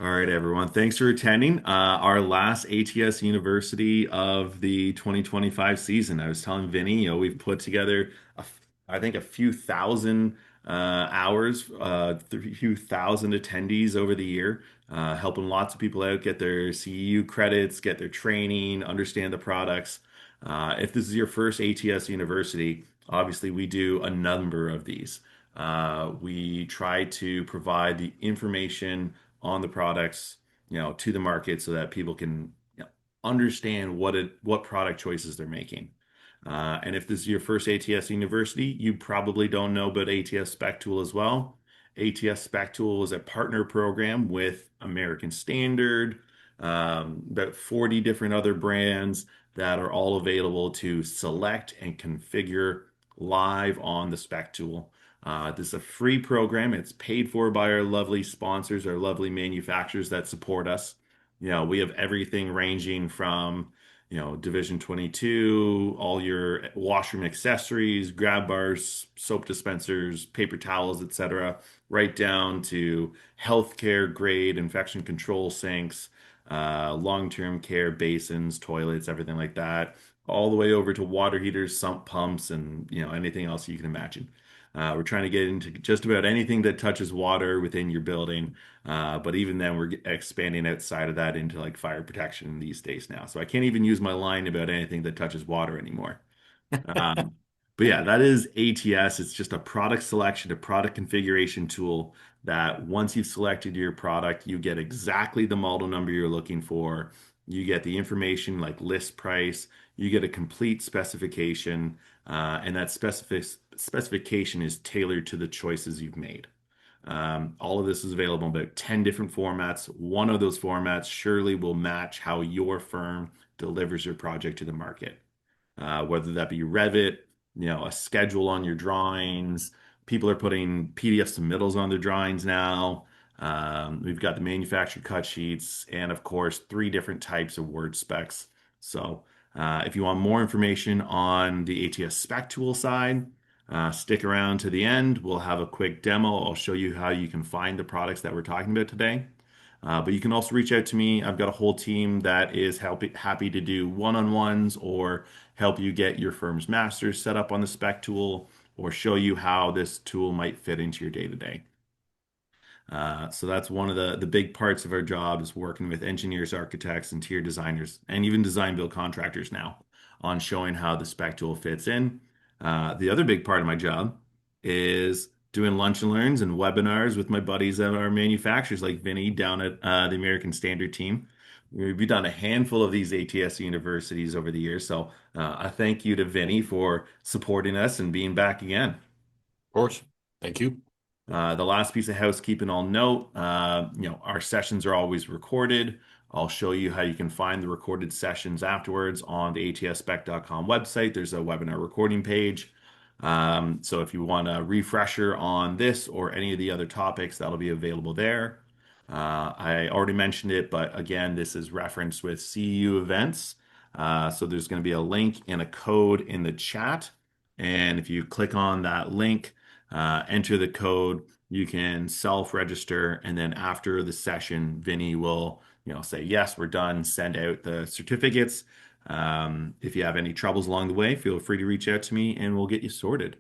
All right, everyone. Thanks for attending our last ATS University of the 2025 season. I was telling Vinny, we've put together, I think, a few thousand hours, a few thousand attendees over the year, helping lots of people out get their CEU credits, get their training, understand the products. If this is your first ATS University, obviously we do a number of these. We try to provide the information on the products, to the market so that people can, understand what product choices they're making. And if this is your first ATS University, you probably don't know about ATS Spec Tool as well. ATS Spec Tool is a partner program with American Standard, about 40 different other brands that are all available to select and configure live on the Spec Tool. This is a free program. It's paid for by our lovely sponsors, our lovely manufacturers that support us. We have everything ranging from, Division 22, all your washroom accessories, grab bars, soap dispensers, paper towels, etc., right down to healthcare grade infection control sinks, long-term care basins, toilets, everything like that, all the way over to water heaters, sump pumps, and anything else you can imagine. We're trying to get into just about anything that touches water within your building. But even then, we're expanding outside of that into like fire protection these days now. So I can't even use my line about anything that touches water anymore. Um, but yeah, that is ATS. It's just a product selection, a product configuration tool that once you've selected your product, you get exactly the model number you're looking for. You get the information like list price, you get a complete specification, and that specification is tailored to the choices you've made. All of this is available in about 10 different formats. One of those formats surely will match how your firm delivers your project to the market, whether that be Revit, a schedule on your drawings. People are putting PDF submittals on their drawings now. We've got the manufactured cut sheets, and of course, three different types of Word specs. So, if you want more information on the ATS Spec Tool side, stick around to the end. We'll have a quick demo. I'll show you how you can find the products that we're talking about today. But you can also reach out to me. I've got a whole team that is happy to do one-on-ones or help you get your firm's masters set up on the spec tool or show you how this tool might fit into your day-to-day. So that's one of the big parts of our job is working with engineers, architects, interior designers, and even design build contractors now on showing how the spec tool fits in. The other big part of my job is doing lunch and learns and webinars with my buddies at our manufacturers like Vinny down at the American Standard team. We've done a handful of these ATS universities over the years. So a thank you to Vinny for supporting us and being back again. Of course. Thank you. The last piece of housekeeping I'll note, our sessions are always recorded. I'll show you how you can find the recorded sessions afterwards on the atspec.com website. There's a webinar recording page. So if you want a refresher on this or any of the other topics, that'll be available there. I already mentioned it, but again, this is referenced with CEU events. So there's going to be a link and a code in the chat. And if you click on that link, enter the code, you can self-register, and then after the session, Vinny will, say, yes, we're done, send out the certificates. If you have any troubles along the way, feel free to reach out to me and we'll get you sorted.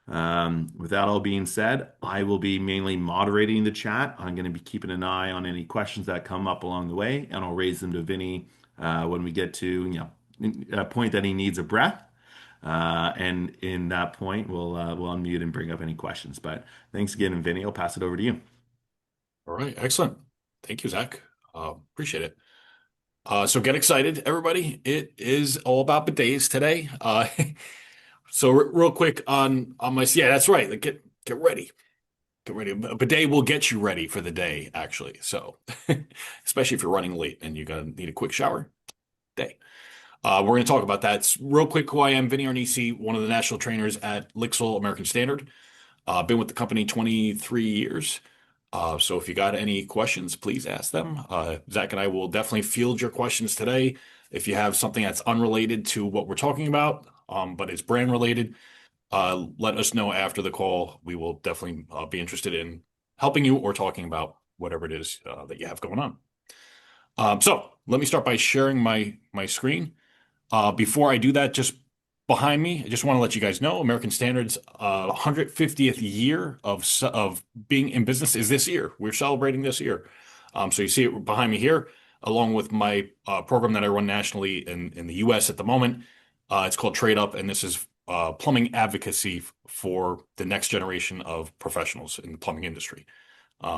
With that all being said, I will be mainly moderating the chat. I'm going to be keeping an eye on any questions that come up along the way, and I'll raise them to Vinny when we get to, a point that he needs a breath. And in that point, we'll unmute and bring up any questions. But thanks again, Vinny. I'll pass it over to you. All right. Excellent. Thank you, Zach. Appreciate it. So get excited, everybody. It is all about bidets today. So real quick on my, yeah, that's right. Like, get ready. Get ready. A bidet will get you ready for the day, actually. So especially if you're running late and you're gonna need a quick shower day. We're going to talk about that. Real quick, who I am, Vinny Arnisi, one of the national trainers at Lixil American Standard. Been with the company 23 years. So if you got any questions, please ask them. Zach and I will definitely field your questions today. If you have something that's unrelated to what we're talking about, but it's brand related, let us know after the call. We will definitely be interested in helping you or talking about whatever it is that you have going on. So let me start by sharing my screen. Before I do that, just behind me, I just want to let you guys know American Standard's 150th year of being in business is this year. We're celebrating this year. So you see it behind me here, along with my program that I run nationally in the U.S. at the moment. It's called Trade Up, and this is plumbing advocacy for the next generation of professionals in the plumbing industry.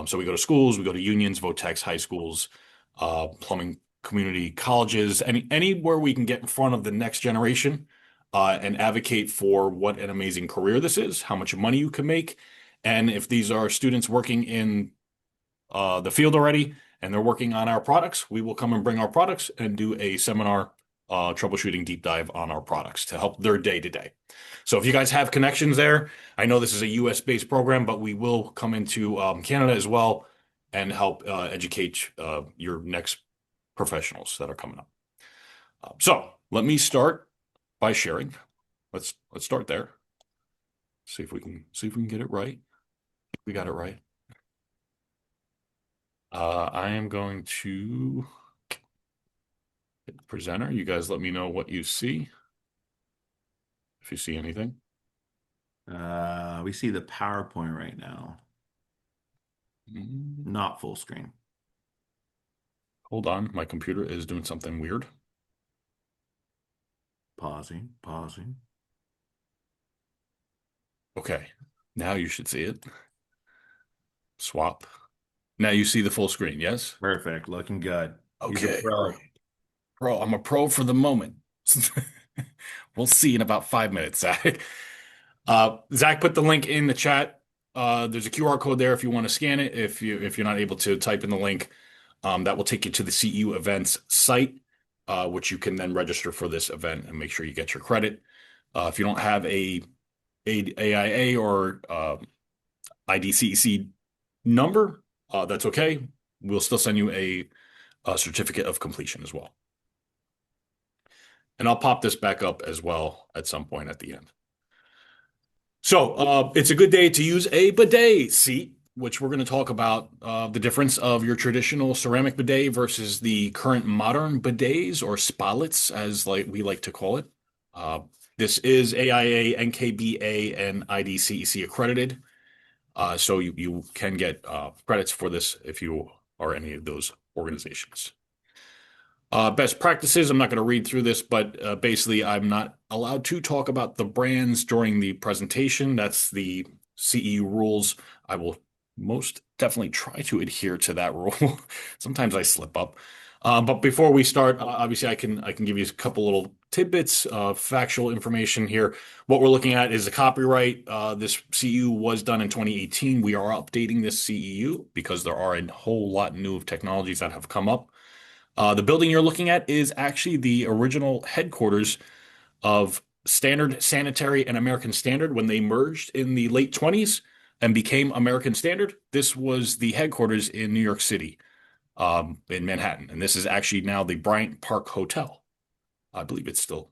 So we go to schools, we go to unions, Votex, high schools, plumbing community colleges, anywhere we can get in front of the next generation and advocate for what an amazing career this is, how much money you can make, and if these are students working in the field already and they're working on our products, we will come and bring our products and do a seminar troubleshooting deep dive on our products to help their day to day. So if you guys have connections there, I know this is a US based program, but we will come into Canada as well and help educate your next professionals that are coming up. So let me start by sharing. Let's start there. See if we can get it right. We got it right. I am going to hit the presenter. You guys let me know what you see. If you see anything. We see the PowerPoint right now, Mm, not full screen. Hold on, my computer is doing something weird. Pausing, pausing. Okay, now you should see it. Swap. Now you see the full screen, yes? Perfect. Looking good. He's a Okay, pro. great. Pro, I'm a pro for the moment. We'll see in about 5 minutes, Zach. Zach put the link in the chat. There's a QR code there if you want to scan it. If you're not able to type in the link, that will take you to the CEU events site, which you can then register for this event and make sure you get your credit. If you don't have a AIA or IDCEC number, that's okay. We'll still send you a certificate of completion as well. And I'll pop this back up as well at some point at the end. So it's a good day to use a bidet seat, which we're going to talk about the difference of your traditional ceramic bidet versus the current modern bidets or spalets, as we like to call it. This is AIA, NKBA, and IDCEC accredited. So you can get credits for this if you are any of those organizations. Best practices. I'm not going to read through this, but basically, I'm not allowed to talk about the brands during the presentation. That's the CEU rules. I will most definitely try to adhere to that rule. Sometimes I slip up. But before we start, obviously, I can give you a couple little tidbits of factual information here. What we're looking at is the copyright. This CEU was done in 2018. We are updating this CEU because there are a whole lot new of technologies that have come up. The building you're looking at is actually the original headquarters of Standard Sanitary and American Standard when they merged in the late 20s and became American Standard. This was the headquarters in New York City, in Manhattan. And this is actually now the Bryant Park Hotel. I believe it's a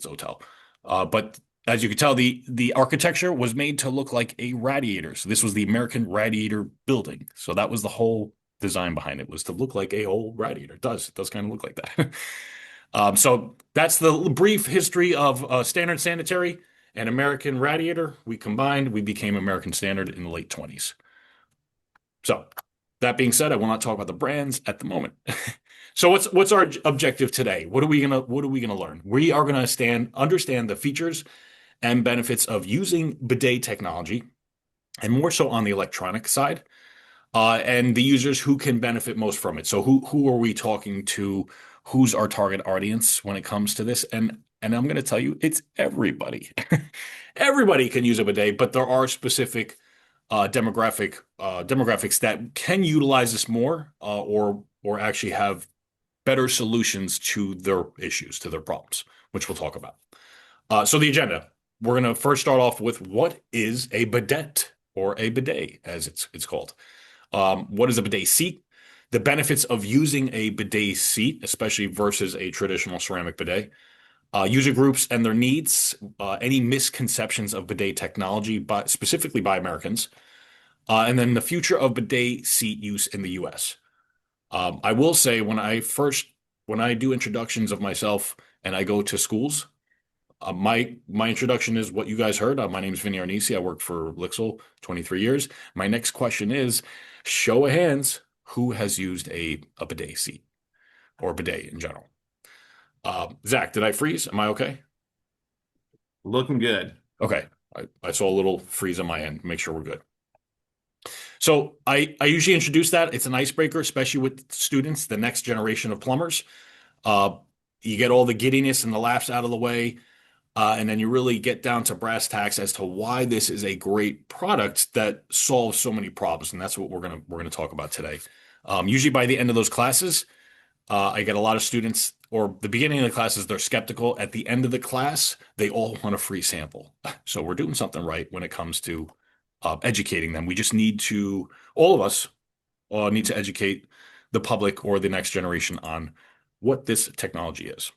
hotel. But as you can tell, the architecture was made to look like a radiator. So this was the American Radiator Building. So that was the whole design behind it, was to look like a whole radiator. It does kind of look like that. So that's the brief history of Standard Sanitary and American Radiator. We combined, we became American Standard in the late 20s. So that being said, I will not talk about the brands at the moment. So what's our objective today? What are we gonna learn? We are gonna understand the features and benefits of using bidet technology, and more so on the electronic side, and the users who can benefit most from it. So who are we talking to? Who's our target audience when it comes to this? And I'm going to tell you, it's everybody. Everybody can use a bidet, but there are specific demographics that can utilize this more, or actually have better solutions to their issues, to their problems, which we'll talk about. So the agenda. We're going to first start off with what is a bidet, or a bidet, as it's called. What is a bidet seat? The benefits of using a bidet seat, especially versus a traditional ceramic bidet. User groups and their needs. Any misconceptions of bidet technology, specifically by Americans. and then the future of bidet seat use in the US. I will say when I do introductions of myself and I go to schools, my introduction is what you guys heard. My name is Vinny Arnisi. I work for Lixil 23 years. My next question is, show of hands, who has used a bidet seat or bidet in general? Zach, did I freeze? Am I okay? Looking good. Okay. I saw a little freeze on my end. Make sure we're good. So I usually introduce that. It's an icebreaker, especially with students, the next generation of plumbers. Uh, you get all the giddiness and the laughs out of the way, and then you really get down to brass tacks as to why this is a great product that solves so many problems, and that's what we're gonna talk about today. Usually by the end of those classes, I get a lot of students, or the beginning of the classes, they're skeptical. At the end of the class, they all want a free sample. So we're doing something right when it comes to educating them. We just need to, all of us need to educate the public or the next generation on what this technology is.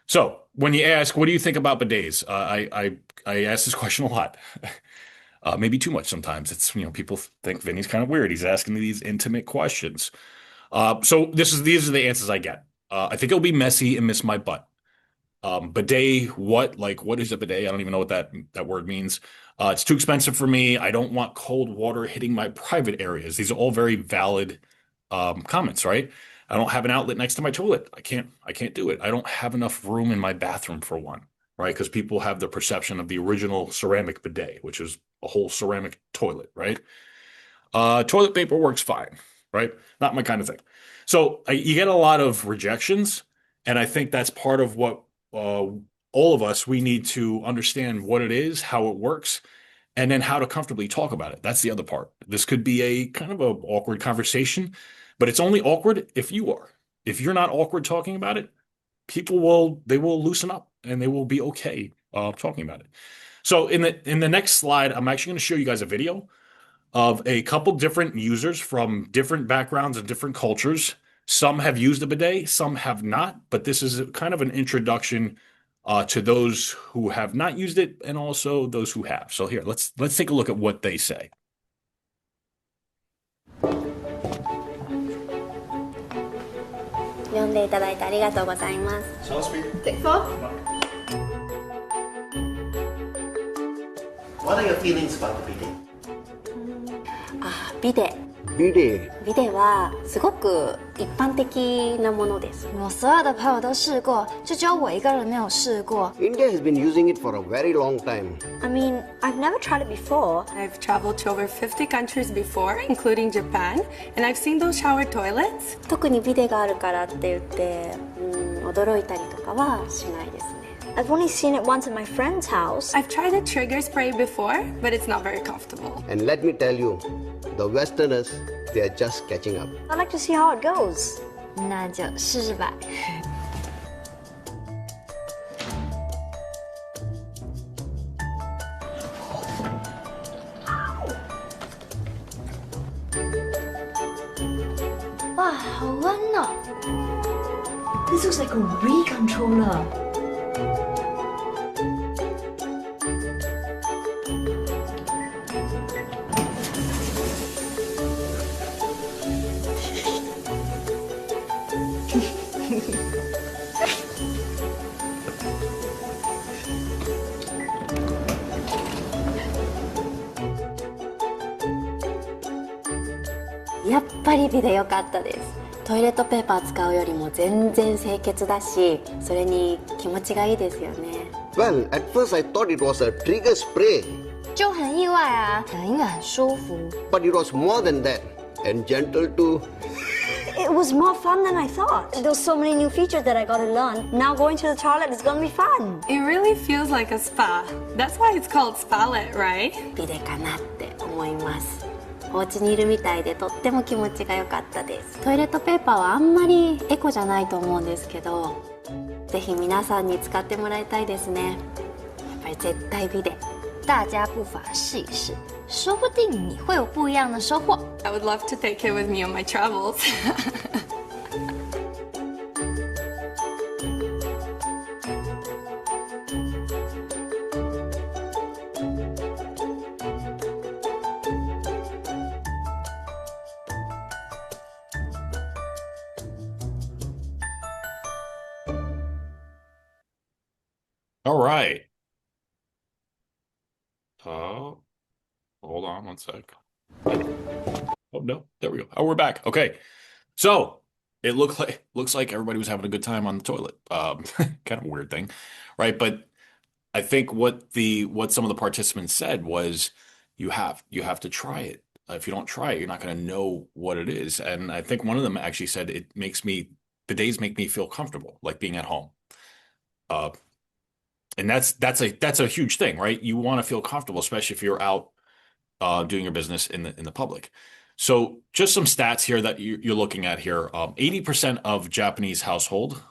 So when you ask, what do you think about bidets? I ask this question a lot. Maybe too much sometimes. It's, people think Vinny's kind of weird. He's asking these intimate questions. So these are the answers I get. I think it'll be messy and miss my butt. Bidet, what is a bidet? I don't even know what that word means. It's too expensive for me. I don't want cold water hitting my private areas. These are all very valid comments, right? I don't have an outlet next to my toilet. I can't do it. I don't have enough room in my bathroom for one, right? Because people have the perception of the original ceramic bidet, which is a whole ceramic toilet, right? Toilet paper works fine, right? Not my kind of thing. So you get a lot of rejections, and I think that's part of what all of us, we need to understand what it is, how it works, and then how to comfortably talk about it. That's the other part. This could be a kind of a awkward conversation, but it's only awkward if you are. If you're not awkward talking about it, they will loosen up and they will be okay talking about it. So in the next slide, I'm actually going to show you guys a video of a couple different users from different backgrounds and different cultures. Some have used a bidet, some have not, but this is kind of an introduction to those who have not used it and also those who have. So here, let's take a look at what they say. 読んでいただいてありがとうございます。Take four. What are your feelings about the bidet? ビデ。Bidet. ビデはすごく一般的なものです。我所有的朋友都试过，就只有我一个人没有试过。India has been using it for a very long time. I mean, I've never tried it before. I've traveled to over 50 countries before, including Japan, and I've seen those shower toilets. 特にビデがあるからって言って、驚いたりとかはしないですね。I've only seen it once at my friend's house. I've tried a trigger spray before, but it's not very comfortable. And let me tell you, the Westerners, they are just catching up. I'd like to see how it goes. 那就试试吧。哇，好温哦！ This looks like a Wii controller. Yep. やっぱりビデ良かったです。トイレットペーパー使うよりも全然清潔だし、それに気持ちがいいですよね。Well, at first I thought it was a trigger spray. 就很意外啊，因为很舒服。But it was more than that, and gentle too. It was more fun than I thought. There were so many new features that I got to learn. Now going to the toilet is going to be fun. It really feels like a spa. That's why it's called Spalet, right? ビデかなって思います。お家にいるみたいでとっても気持ちが良かったです。トイレットペーパーはあんまりエコじゃないと思うんですけど、ぜひ皆さんに使ってもらいたいですね。やっぱり絶対ビデ。大家不妨试一试，说不定你会有不一样的收获。I would love to take it with me on my travels. All right. Uh, hold on one sec. Oh no, there we go. Oh, we're back. Okay. So it looks like everybody was having a good time on the toilet. Kind of a weird thing, right? But I think what some of the participants said was you have to try it. If you don't try it, you're not going to know what it is. And I think one of them actually said bidets make me feel comfortable, like being at home. Uh, and that's a huge thing, right? You want to feel comfortable, especially if you're out doing your business in the public. So just some stats here that you're looking at here. 80% of Japanese household,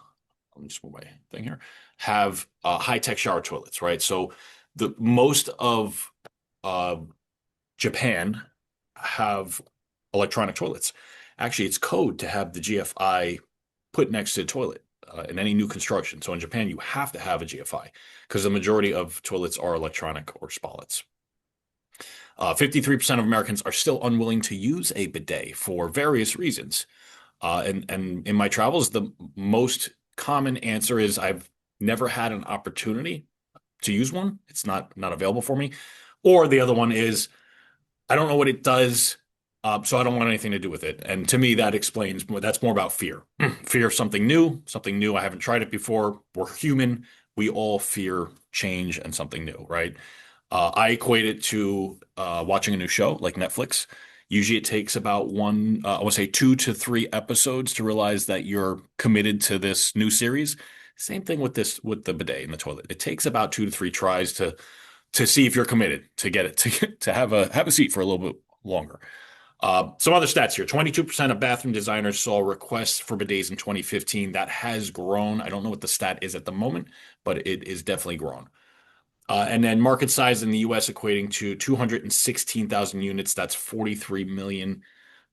let me just move my thing here, have high-tech shower toilets, right? So the most of uh, Japan have electronic toilets. Actually, it's code to have the GFI put next to the toilet in any new construction. So in Japan, you have to have a GFI because the majority of toilets are electronic or spollets. 53% of Americans are still unwilling to use a bidet for various reasons. And in my travels, the most common answer is I've never had an opportunity to use one. It's not available for me. Or the other one is I don't know what it does, so I don't want anything to do with it. And to me, that explains that's more about fear. Fear of something new, something new. I haven't tried it before. We're human. We all fear change and something new, right? I equate it to watching a new show like Netflix. Usually it takes about I would say 2 to 3 episodes to realize that you're committed to this new series. Same thing with with the bidet in the toilet. It takes about 2 to 3 tries to see if you're committed to get it to have a seat for a little bit longer. Some other stats here. 22% of bathroom designers saw requests for bidets in 2015. That has grown. I don't know what the stat is at the moment, but it is definitely grown. And then market size in the US equating to 216,000 units. That's 43 million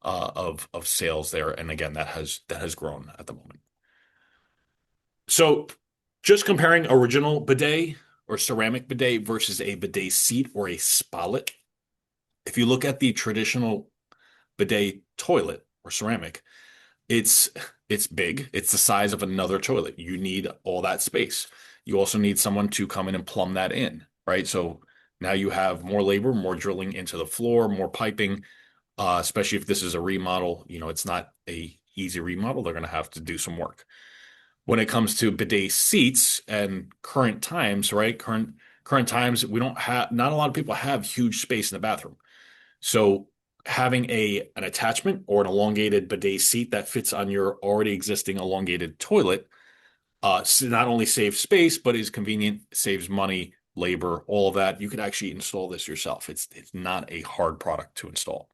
of sales there. And again, that has grown at the moment. So just comparing original bidet or ceramic bidet versus a bidet seat or a spollet. If you look at the traditional bidet toilet or ceramic, it's it's big. It's the size of another toilet. You need all that space. You also need someone to come in and plumb that in, right? So now you have more labor, more drilling into the floor, more piping, especially if this is a remodel. It's not a easy remodel. They're going to have to do some work. When it comes to bidet seats and current times, right? Current times, we don't have not a lot of people have huge space in the bathroom. So having an attachment or an elongated bidet seat that fits on your already existing elongated toilet not only saves space, but is convenient, saves money, labor, all of that. You could actually install this yourself. It's not a hard product to install.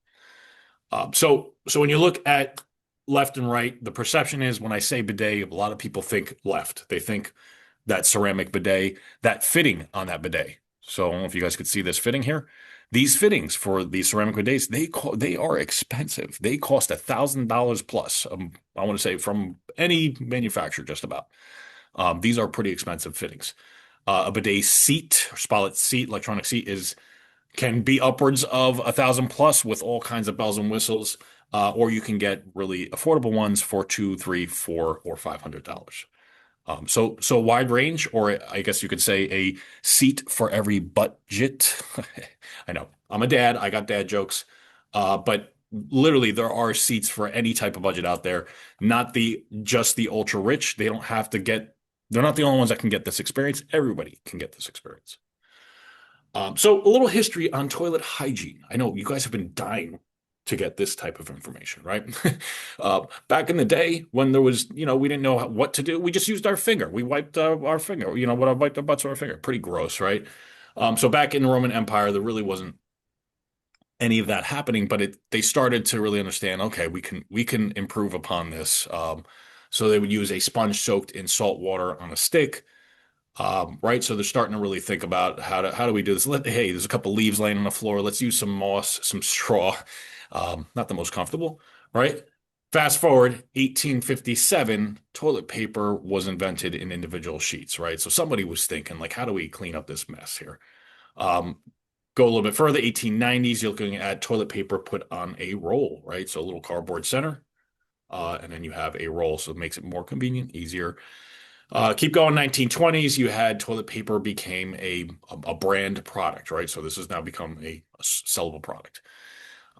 So when you look at left and right, the perception is when I say bidet, a lot of people think left. They think that ceramic bidet, that fitting on that bidet. So I don't know if you guys could see this fitting here. These fittings for these ceramic bidets, they are expensive. They cost $1,000 plus. I want to say from any manufacturer, just about. These are pretty expensive fittings. A bidet seat, or spollet seat, electronic seat can be upwards of 1,000 plus with all kinds of bells and whistles, or you can get really affordable ones for $2, $3, $4, or $500. So wide range, or I guess you could say a seat for every budget. I know I'm a dad. I got dad jokes, but literally there are seats for any type of budget out there. Not just the ultra rich. They don't have to get. They're not the only ones that can get this experience. Everybody can get this experience. So a little history on toilet hygiene. I know you guys have been dying to get this type of information, right? Back in the day when there was, we didn't know what to do. We just used our finger. We wiped our finger, what I wiped our butts with our finger. Pretty gross, right? So back in the Roman Empire, there really wasn't any of that happening, but they started to really understand, okay, we can improve upon this. So they would use a sponge soaked in salt water on a stick. Right. So they're starting to really think about how do we do this? Hey, there's a couple leaves laying on the floor. Let's use some moss, some straw. Not the most comfortable, right? Fast forward, 1857, toilet paper was invented in individual sheets, right? So somebody was thinking, like, how do we clean up this mess here? Go a little bit further, 1890s, you're looking at toilet paper put on a roll, right? So a little cardboard center, and then you have a roll, so it makes it more convenient, easier. Keep going, 1920s, you had toilet paper became a brand product, right? So this has now become a sellable product.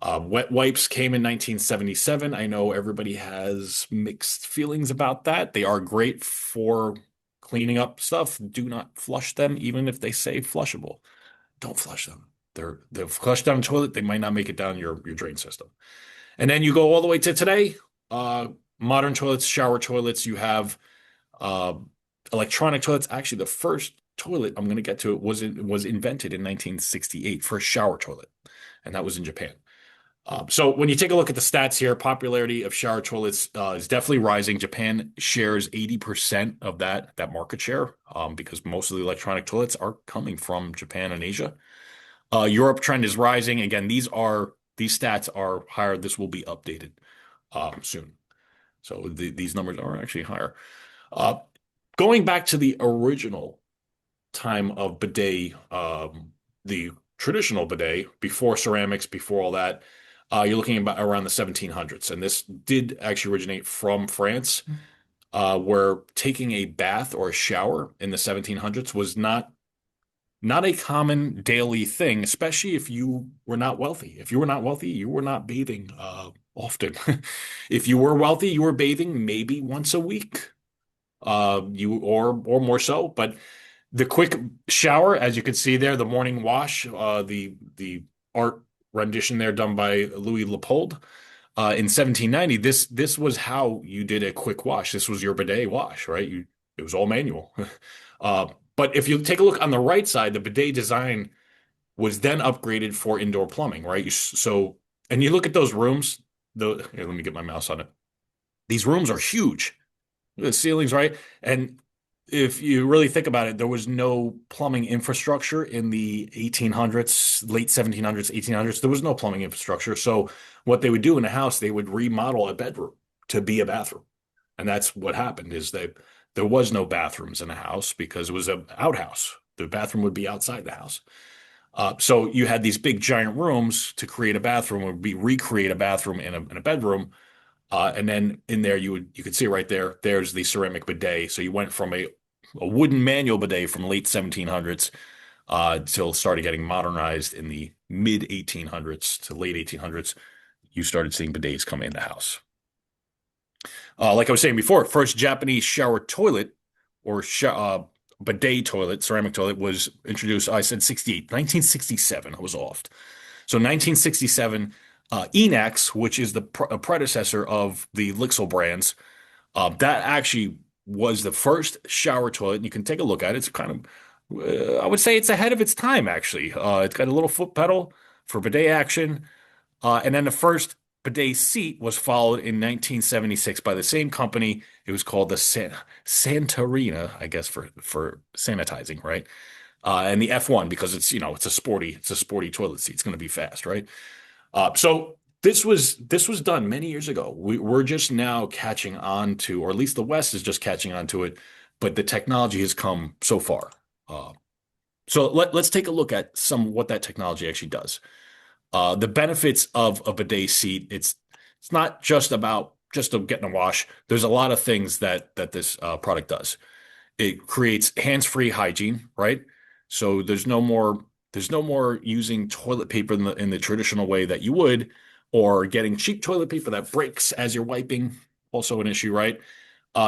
Wet wipes came in 1977. I know everybody has mixed feelings about that. They are great for cleaning up stuff. Do not flush them, even if they say flushable. Don't flush them. They're flushed down the toilet. They might not make it down your drain system. And then you go all the way to today. Modern toilets, shower toilets. You have uh, electronic toilets. Actually, the first toilet I'm going to get to it was invented in 1968 for a shower toilet, and that was in Japan. So when you take a look at the stats here, popularity of shower toilets is definitely rising. Japan shares 80% of that market share because most of the electronic toilets are coming from Japan and Asia. Europe trend is rising. Again, these stats are higher. This will be updated soon. So these numbers are actually higher. Uh, Going back to the original time of bidet, the traditional bidet before ceramics, before all that, you're looking about around the 1700s, and this did actually originate from France, where taking a bath or a shower in the 1700s was not a common daily thing, especially if you were not wealthy. If you were not wealthy, you were not bathing often. If you were wealthy, you were bathing maybe once a week, you or more so. But the quick shower, as you can see there, the morning wash, the art rendition there done by Louis Leopold in 1790. This was how you did a quick wash. This was your bidet wash, right? It was all manual. But if you take a look on the right side, the bidet design was then upgraded for indoor plumbing, right? And you look at those rooms. Here, let me get my mouse on it. These rooms are huge. The ceilings, right? And if you really think about it, there was no plumbing infrastructure in the 1800s, late 1700s, 1800s. There was no plumbing infrastructure. So what they would do in a house, they would remodel a bedroom to be a bathroom. And that's what happened is there was no bathrooms in a house because it was an outhouse. The bathroom would be outside the house. So you had these big giant rooms to create a bathroom, would be recreate a bathroom in a bedroom. And then in there, you could see right there, there's the ceramic bidet. So you went from a wooden manual bidet from late 1700s till started getting modernized in the mid 1800s to late 1800s. You started seeing bidets come in the house. Like I was saying before, first Japanese shower toilet or bidet toilet, ceramic toilet was introduced. I said 1967. I was off. So 1967. Enax, which is the predecessor of the Lixil brands, that actually was the first shower toilet. And you can take a look at it. It's kind of, I would say it's ahead of its time, actually. It's got a little foot pedal for bidet action. And then the first bidet seat was followed in 1976 by the same company. It was called the Santarina, I guess, for sanitizing, right? And the F1 because it's a sporty toilet seat. It's going to be fast, right? So this was done many years ago. We're just now catching on to, or at least the West is just catching on to it, but the technology has come so far. So let's take a look at what that technology actually does. The benefits of a bidet seat, it's not just about getting a wash. There's a lot of things that this product does. It creates hands-free hygiene, right? So there's no more using toilet paper in the traditional way that you would, or getting cheap toilet paper that breaks as you're wiping. Also an issue, right?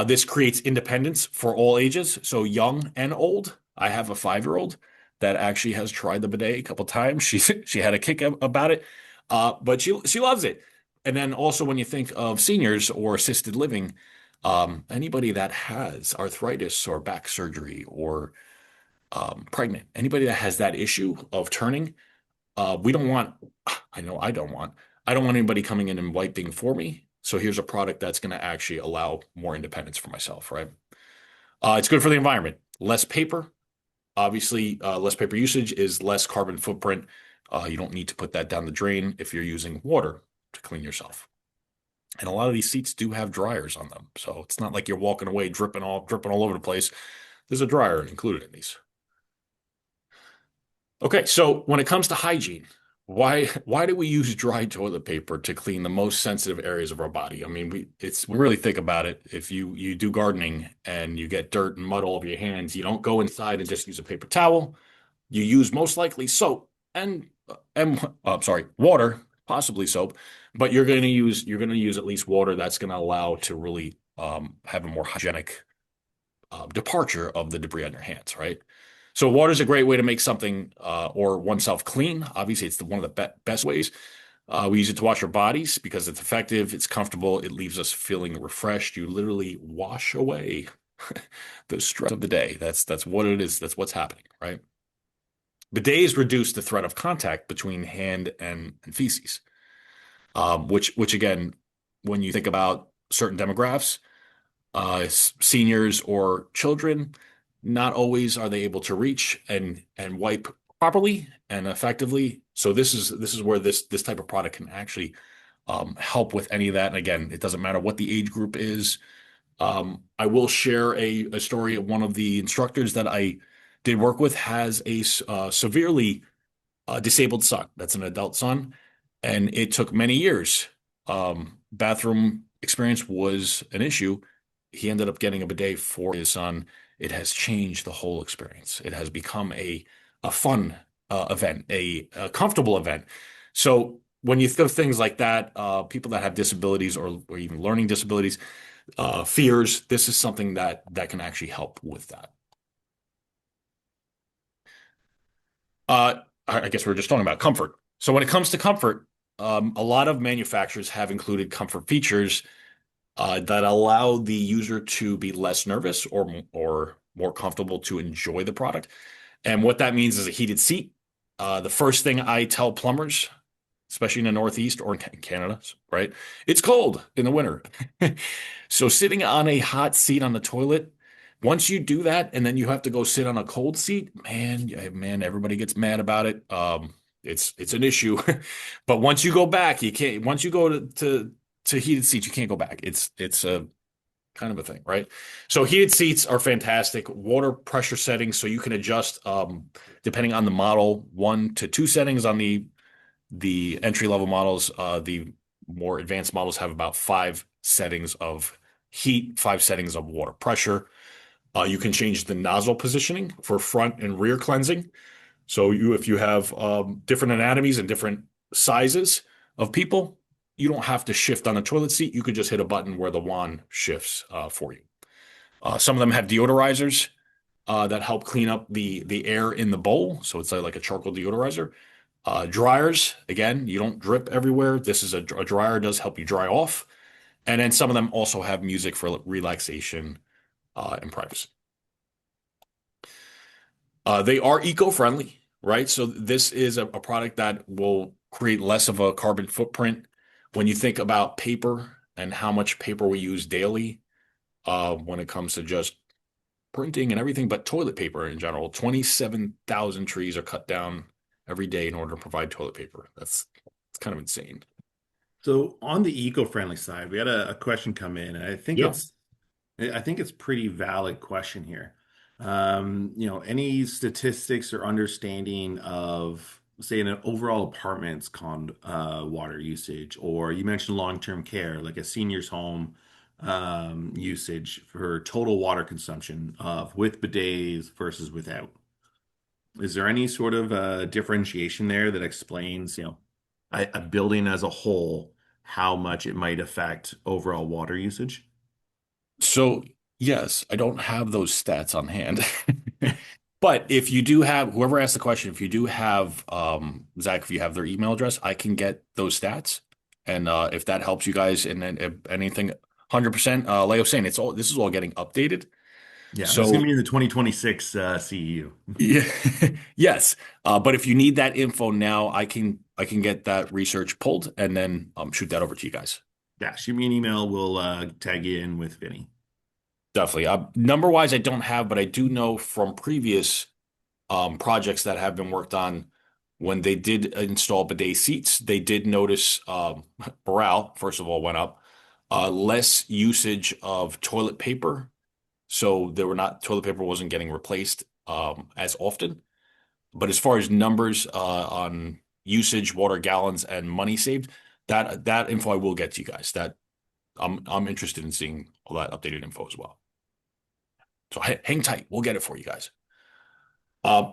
This creates independence for all ages, so young and old. I have a 5-year-old that actually has tried the bidet a couple times. She had a kick about it, but she loves it. And then also when you think of seniors or assisted living, anybody that has arthritis or back surgery or pregnant, anybody that has that issue of turning, we don't want, I know I don't want anybody coming in and wiping for me. So here's a product that's going to actually allow more independence for myself, right? It's good for the environment. Less paper, obviously, less paper usage is less carbon footprint. You don't need to put that down the drain if you're using water to clean yourself. And a lot of these seats do have dryers on them. So it's not like you're walking away dripping all over the place. There's a dryer included in these. Okay, so when it comes to hygiene, why do we use dry toilet paper to clean the most sensitive areas of our body? I mean, we really think about it. If you do gardening and you get dirt and mud all over your hands, you don't go inside and just use a paper towel. You use most likely soap and sorry, water, possibly soap, but you're going to use at least water that's going to allow to really have a more hygienic departure of the debris on your hands, right? So water is a great way to make something or oneself clean. Obviously, it's one of the best ways. We use it to wash our bodies because it's effective, it's comfortable, it leaves us feeling refreshed. You literally wash away the stress of the day. That's what it is. That's what's happening, right? Bidets reduce the threat of contact between hand and feces, which again, when you think about certain demographics, seniors or children, not always are they able to reach and wipe properly and effectively. So this is where this type of product can actually help with any of that. And again, it doesn't matter what the age group is. I will share a story of one of the instructors that I did work with has a severely disabled son. That's an adult son, and it took many years. Bathroom experience was an issue. He ended up getting a bidet for his son. It has changed the whole experience. It has become a fun event, a comfortable event. So when you think of things like that, people that have disabilities or even learning disabilities, fears, this is something that can actually help with that. I guess we're just talking about comfort. So when it comes to comfort, a lot of manufacturers have included comfort features that allow the user to be less nervous or more comfortable to enjoy the product. And what that means is a heated seat. The first thing I tell plumbers, especially in the Northeast or in Canada, right? It's cold in the winter. So sitting on a hot seat on the toilet, once you do that and then you have to go sit on a cold seat, man, everybody gets mad about it. It's an issue. But once you go back, you can't, once you go to heated seats, you can't go back. It's a kind of a thing, right? So heated seats are fantastic. Water pressure settings, so you can adjust depending on the model, 1 to 2 settings on the entry level models. The more advanced models have about 5 settings of heat, 5 settings of water pressure. You can change the nozzle positioning for front and rear cleansing. So if you have different anatomies and different sizes of people, you don't have to shift on the toilet seat. You could just hit a button where the wand shifts for you. Some of them have deodorizers that help clean up the air in the bowl. So it's like a charcoal deodorizer. Dryers, again, you don't drip everywhere. This is a dryer, does help you dry off. And then some of them also have music for relaxation and privacy. They are eco-friendly, right? So this is a product that will create less of a carbon footprint. When you think about paper and how much paper we use daily, when it comes to just printing and everything, but toilet paper in general, 27,000 trees are cut down every day in order to provide toilet paper. It's kind of insane. So on the eco-friendly side, we had a question come in, and Yeah. I think it's pretty valid question here. Any statistics or understanding of, say, an overall apartment's water usage, or you mentioned long-term care, like a senior's home usage for total water consumption of with bidets versus without. Is there any sort of differentiation there that explains, a building as a whole, how much it might affect overall water usage? So, yes, I don't have those stats on hand. But if you do have, whoever asked the question, if you do have, Zach, if you have their email address, I can get those stats. And if that helps you guys and then if anything, 100%, like I was saying, this is all getting updated. Yeah, it's So going to be in the 2026 CEU. yeah, yes. But if you need that info now, I can get that research pulled and then shoot that over to you guys. Yeah, shoot me an email. We'll tag you in with Vinny. Definitely. Number wise, I don't have, but I do know from previous projects that have been worked on when they did install bidet seats, they did notice morale, first of all, went up, less usage of toilet paper. So toilet paper wasn't getting replaced as often. But as far as numbers on usage, water gallons, and money saved, that info I will get to you guys. That I'm interested in seeing all that updated info as well. So hang tight. We'll get it for you guys. Uh,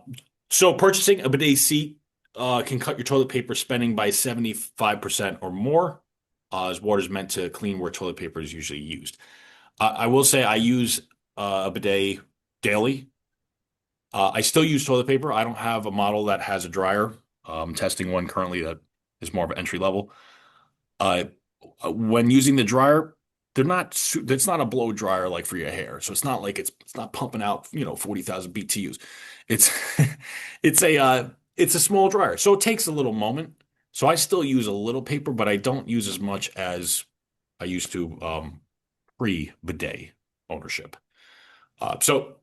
so purchasing a bidet seat can cut your toilet paper spending by 75% or more, as water is meant to clean where toilet paper is usually used. I will say I use a bidet daily. I still use toilet paper. I don't have a model that has a dryer. I'm testing one currently that is more of an entry level. Uh, when using the dryer, it's not a blow dryer like for your hair. So it's not like it's not pumping out, 40,000 BTUs. It's it's a small dryer. So it takes a little moment. So I still use a little paper, but I don't use as much as I used to pre-bidet ownership. So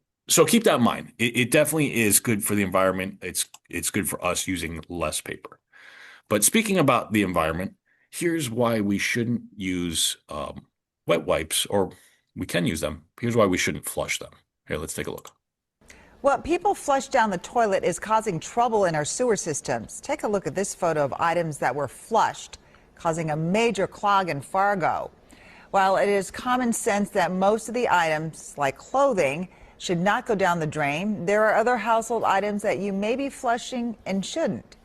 keep that in mind. It definitely is good for the environment. It's good for us using less paper. But speaking about the environment, here's why we shouldn't use wet wipes, or we can use them. Here's why we shouldn't flush them. Here, let's take a look. What people flush down the toilet is causing trouble in our sewer systems. Take a look at this photo of items that were flushed, causing a major clog in Fargo. While it is common sense that most of the items, like clothing, should not go down the drain, there are other household items that you may be flushing and shouldn't.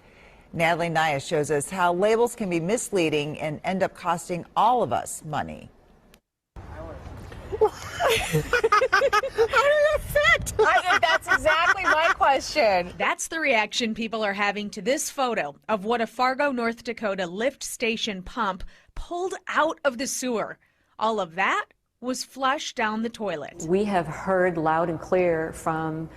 Natalie Naya shows us how labels can be misleading and end up costing all of us money. That's exactly my question. That's the reaction people are having to this photo of what a Fargo, North Dakota lift station pump pulled out of the sewer. All of that was flushed down the toilet. We have heard loud and clear from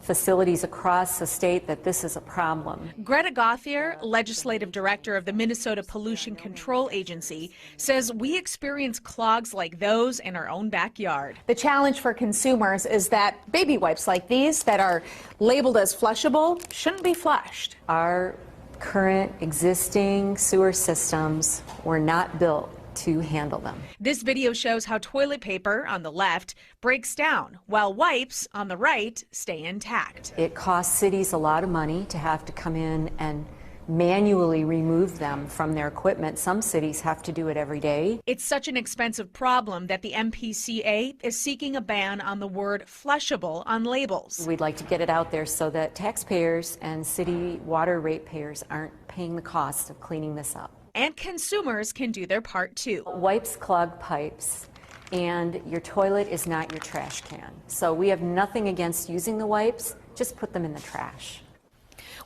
facilities across the state that this is a problem. Greta Gauthier, legislative director of the Minnesota Pollution Control Agency, says we experience clogs like those in our own backyard. The challenge for consumers is that baby wipes like these that are labeled as flushable shouldn't be flushed. Our current existing sewer systems were not built to handle them. This video shows how toilet paper on the left breaks down while wipes on the right stay intact. It costs cities a lot of money to have to come in and manually remove them from their equipment. Some cities have to do it every day. It's such an expensive problem that the MPCA is seeking a ban on the word flushable on labels. We'd like to get it out there so that taxpayers and city water ratepayers aren't paying the cost of cleaning this up. And consumers can do their part too. Wipes clog pipes, and your toilet is not your trash can. So we have nothing against using the wipes, just put them in the trash.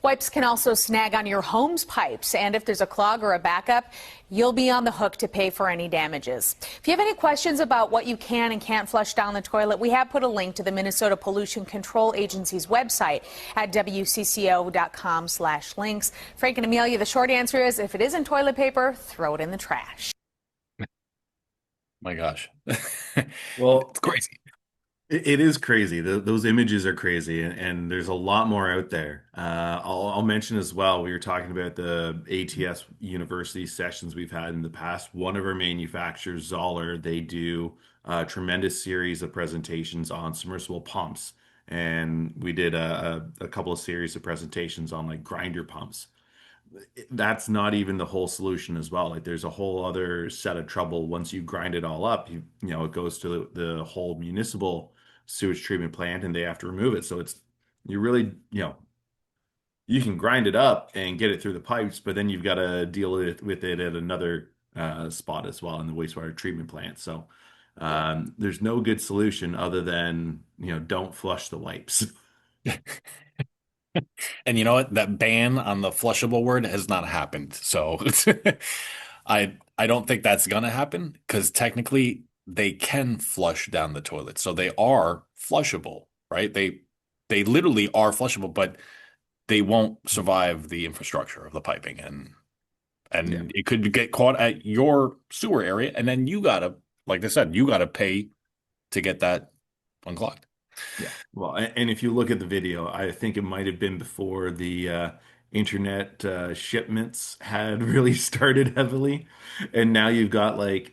Wipes can also snag on your home's pipes, and if there's a clog or a backup, you'll be on the hook to pay for any damages. If you have any questions about what you can and can't flush down the toilet, we have put a link to the Minnesota Pollution Control Agency's website at wcco.com/links. Frank and Amelia, the short answer is if it isn't toilet paper, throw it in the trash. My gosh. Well, it's crazy. It is crazy. Those images are crazy, and there's a lot more out there. I'll mention as well, we were talking about the ATS University sessions we've had in the past. One of our manufacturers, Zoller, they do a tremendous series of presentations on submersible pumps. And we did a couple of series of presentations on like grinder pumps. That's not even the whole solution as well. Like there's a whole other set of trouble once you grind it all up. It goes to the whole municipal sewage treatment plant and they have to remove it. So you really, you can grind it up and get it through the pipes, but then you've got to deal with it at another spot as well in the wastewater treatment plant. So there's no good solution other than, don't flush the wipes. And you know what? That ban on the flushable word has not happened. So I don't think that's gonna happen because technically they can flush down the toilet. So they are flushable, right? They literally are flushable, but they won't survive the infrastructure of the piping and it could get caught at your sewer area and then you gotta, like I said, you gotta pay to get that unclogged. Yeah. Well, and if you look at the video, I think it might have been before the internet shipments had really started heavily. And now you've got a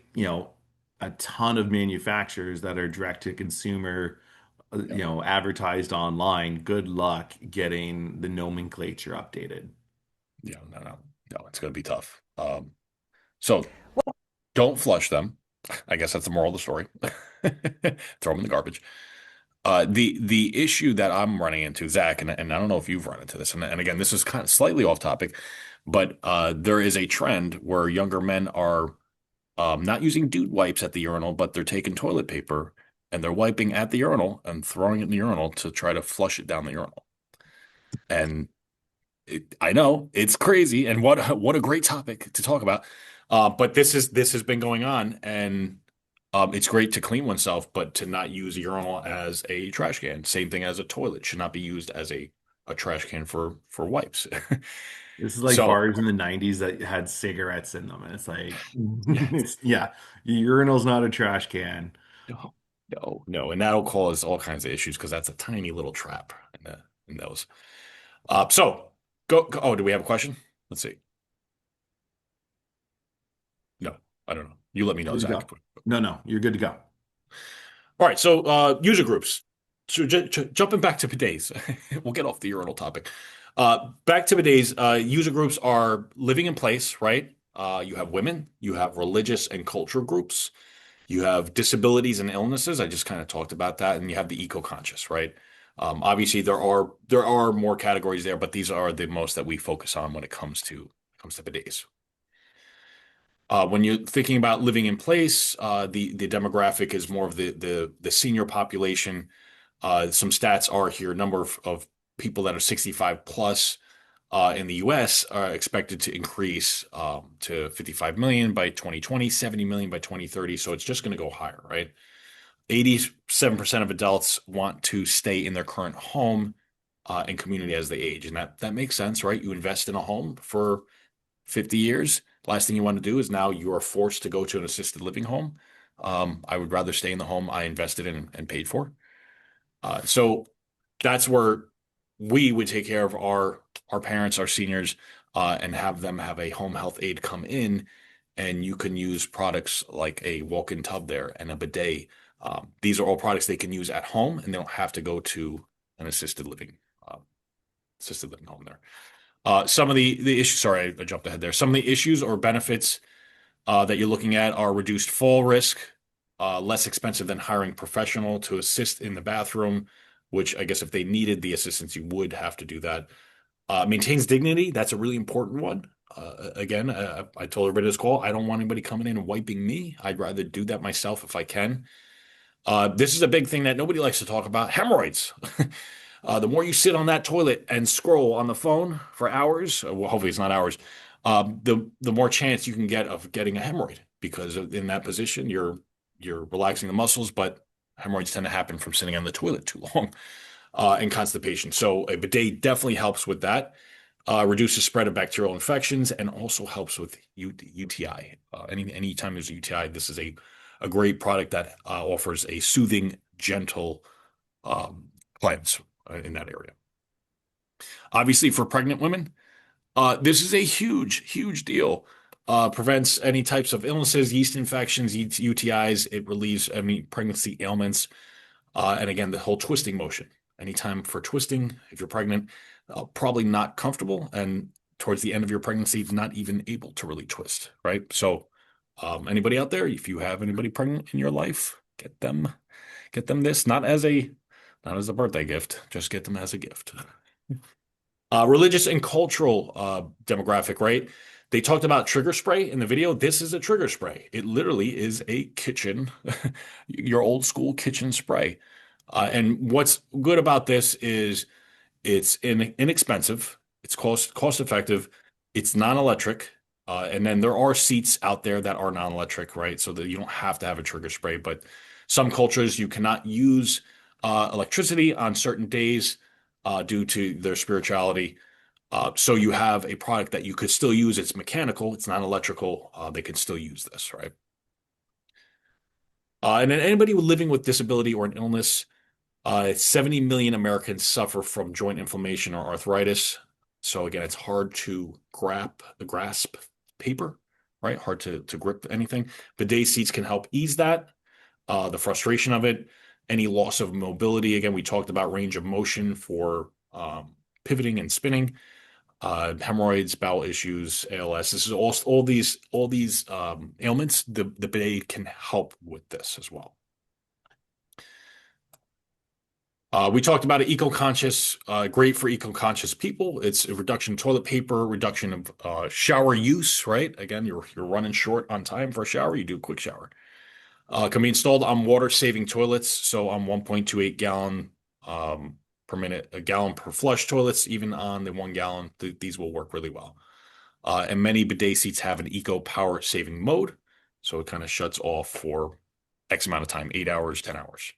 ton of manufacturers that are direct to consumer, advertised online. Good luck getting the nomenclature updated. Yeah, no, it's going to be tough. So don't flush them. I guess that's the moral of the story. Throw them in the garbage. The issue that I'm running into, Zach, and I don't know if you've run into this, and again, this is kind of slightly off topic, but there is a trend where younger men are not using dude wipes at the urinal, but they're taking toilet paper and they're wiping at the urinal and throwing it in the urinal to try to flush it down the urinal. And I know it's crazy, and what a great topic to talk about. But this has been going on, and it's great to clean oneself, but to not use a urinal as a trash can. Same thing as a toilet should not be used as a trash can for wipes. This is like So bars in the 90s that had cigarettes in them. And it's like, yeah, yeah, your urinal's not a trash can. no, and that'll cause all kinds of issues because that's a tiny little trap in those. So go. Oh, do we have a question? Let's see. No, I don't know. You let me know, Good to Zach. go. No, you're good to go. All right, so user groups. So jumping back to bidets, we'll get off the urinal topic. Back to bidets. User groups are living in place, right? You have women, you have religious and cultural groups, you have disabilities and illnesses. I just kind of talked about that, and you have the eco-conscious, right? Obviously, there are more categories there, but these are the most that we focus on when it comes to bidets. When you're thinking about living in place, the demographic is more of the senior population. Some stats are here. Number of people that are 65 plus in the U.S. are expected to increase to 55 million by 2020, 70 million by 2030. So it's just going to go higher, right? 87% of adults want to stay in their current home and community as they age, and that makes sense, right? You invest in a home for 50 years. Last thing you want to do is now you are forced to go to an assisted living home. I would rather stay in the home I invested in and paid for. So that's where we would take care of our parents, our seniors, and have them have a home health aide come in, and you can use products like a walk-in tub there and a bidet. These are all products they can use at home, and they don't have to go to an assisted living home there. Some of the issues, sorry, I jumped ahead there. Some of the issues or benefits that you're looking at are reduced fall risk, less expensive than hiring professional to assist in the bathroom, which I guess if they needed the assistance, you would have to do that. Maintains dignity. That's a really important one. Again, I told everybody this call, I don't want anybody coming in and wiping me. I'd rather do that myself if I can. This is a big thing that nobody likes to talk about, hemorrhoids. The more you sit on that toilet and scroll on the phone for hours, well, hopefully it's not hours, the more chance you can get of getting a hemorrhoid, because in that position you're relaxing the muscles, but hemorrhoids tend to happen from sitting on the toilet too long, and constipation. So a bidet definitely helps with that, reduces spread of bacterial infections, and also helps with UTI. Anytime there's a UTI, this is a great product that offers a soothing, gentle cleanse in that area. Obviously, for pregnant women, this is a huge deal. Prevents any types of illnesses, yeast infections, UTIs. It relieves any pregnancy ailments. And again, the whole twisting motion. Anytime for twisting, if you're pregnant, probably not comfortable. And towards the end of your pregnancy, not even able to really twist, right? So anybody out there, if you have anybody pregnant in your life, get them this, not as a birthday gift, just get them as a gift. Religious and cultural demographic, right? They talked about trigger spray in the video. This is a trigger spray. It literally is a kitchen, your old school kitchen spray. And what's good about this is it's inexpensive, it's cost effective, it's non-electric, and then there are seats out there that are non-electric, right? So that you don't have to have a trigger spray. But some cultures you cannot use electricity on certain days due to their spirituality. So you have a product that you could still use. It's mechanical. It's not electrical. They can still use this, right? And then anybody living with disability or an illness, 70 million Americans suffer from joint inflammation or arthritis. So again, it's hard to grasp paper, right? Hard to grip anything. Bidet seats can help ease that, the frustration of it. Any loss of mobility. Again, we talked about range of motion for pivoting and spinning. hemorrhoids, bowel issues, ALS. This is all these ailments. The bidet can help with this as well. We talked about it, eco-conscious, great for eco-conscious people. It's a reduction in toilet paper, reduction of shower use, right? Again, you're running short on time for a shower, you do a quick shower. Can be installed on water-saving toilets, so on 1.28 gallon per minute, a gallon per flush toilets, even on the 1 gallon, these will work really well. And many bidet seats have an eco power saving mode, so it kind of shuts off for X amount of time, 8 hours, 10 hours.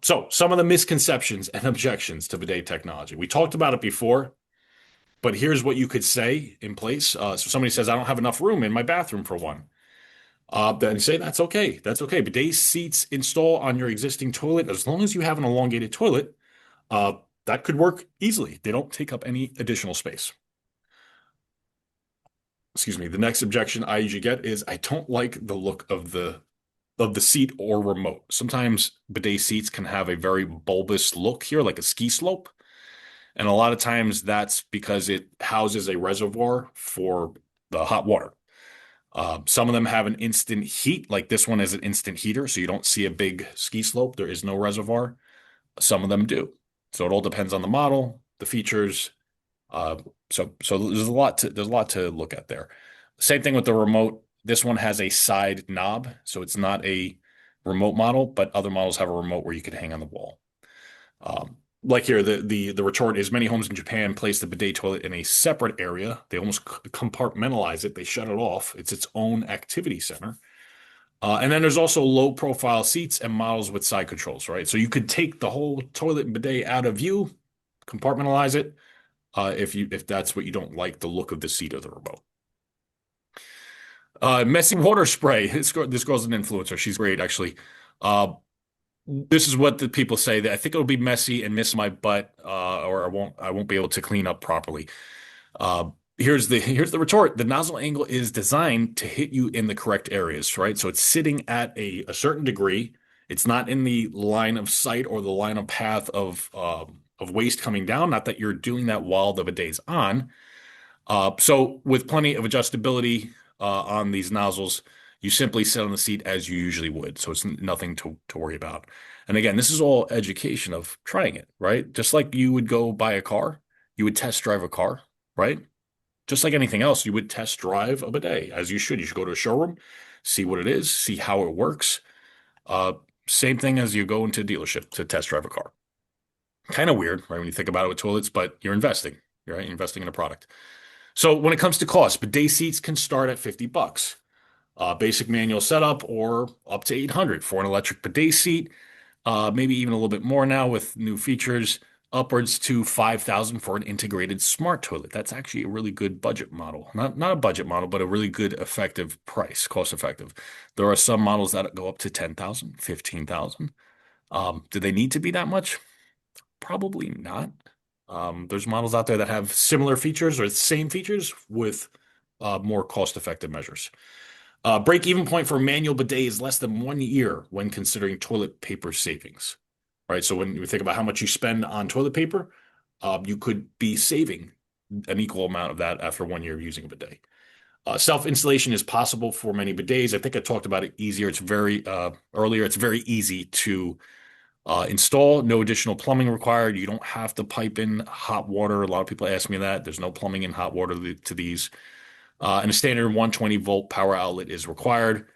So some of the misconceptions and objections to bidet technology. We talked about it before, but here's what you could say in place. So somebody says, I don't have enough room in my bathroom for one. Then you say, that's okay. That's okay. Bidet seats install on your existing toilet. As long as you have an elongated toilet, that could work easily. They don't take up any additional space. Excuse me. The next objection I usually get is I don't like the look of the seat or remote. Sometimes bidet seats can have a very bulbous look here, like a ski slope. And a lot of times that's because it houses a reservoir for the hot water. Some of them have an instant heat, like this one is an instant heater, so you don't see a big ski slope. There is no reservoir. Some of them do. So it all depends on the model, the features. So there's a lot to look at there. Same thing with the remote. This one has a side knob, so it's not a remote model, but other models have a remote where you could hang on the wall. Like here, the retort is many homes in Japan place the bidet toilet in a separate area. They almost compartmentalize it. They shut it off. It's its own activity center. And then there's also low profile seats and models with side controls, right? So you could take the whole toilet and bidet out of view, compartmentalize it, if that's what you don't like the look of the seat or the remote. Messy water spray. This girl's an influencer. She's great, actually. This is what the people say, that I think it'll be messy and miss my butt, or I won't be able to clean up properly. Here's the retort. The nozzle angle is designed to hit you in the correct areas, right? So it's sitting at a certain degree. It's not in the line of sight or the line of path of waste coming down. Not that you're doing that while the bidet's on. So with plenty of adjustability on these nozzles, you simply sit on the seat as you usually would. So it's nothing to worry about. And again, this is all education of trying it, right? Just like you would go buy a car, you would test drive a car, right? Just like anything else, you would test drive a bidet, as you should. You should go to a showroom, see what it is, see how it works. Same thing as you go into a dealership to test drive a car. Kind of weird, right, when you think about it with toilets, but you're investing, right? You're investing in a product. So when it comes to cost, bidet seats can start at $50. Basic manual setup, or up to $800 for an electric bidet seat. Maybe even a little bit more now with new features, upwards to $5,000 for an integrated smart toilet. That's actually a really good budget model. Not a budget model, but a really good effective price, cost effective. There are some models that go up to $10,000, $15,000. Do they need to be that much? Probably not. There's models out there that have similar features or the same features with more cost-effective measures. Break-even point for a manual bidet is less than 1 year when considering toilet paper savings, right? So when you think about how much you spend on toilet paper, you could be saving an equal amount of that after 1 year of using a bidet. Self-installation is possible for many bidets. I think I talked about it earlier. It's very easy to install. No additional plumbing required. You don't have to pipe in hot water. A lot of people ask me that. There's no plumbing in hot water to these. And a standard 120-volt power outlet is required.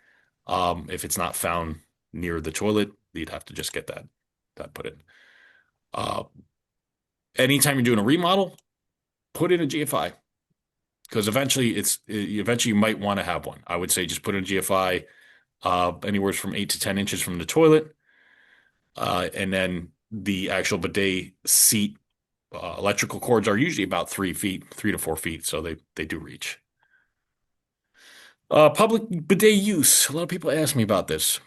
If it's not found near the toilet, you'd have to just get that put in. Anytime you're doing a remodel, put in a GFI, because eventually you might want to have one. I would say just put in a GFI anywhere from 8 to 10 inches from the toilet, and then the actual bidet seat electrical cords are usually about 3 to 4 feet, so they do reach. Public bidet use. A lot of people ask me about this.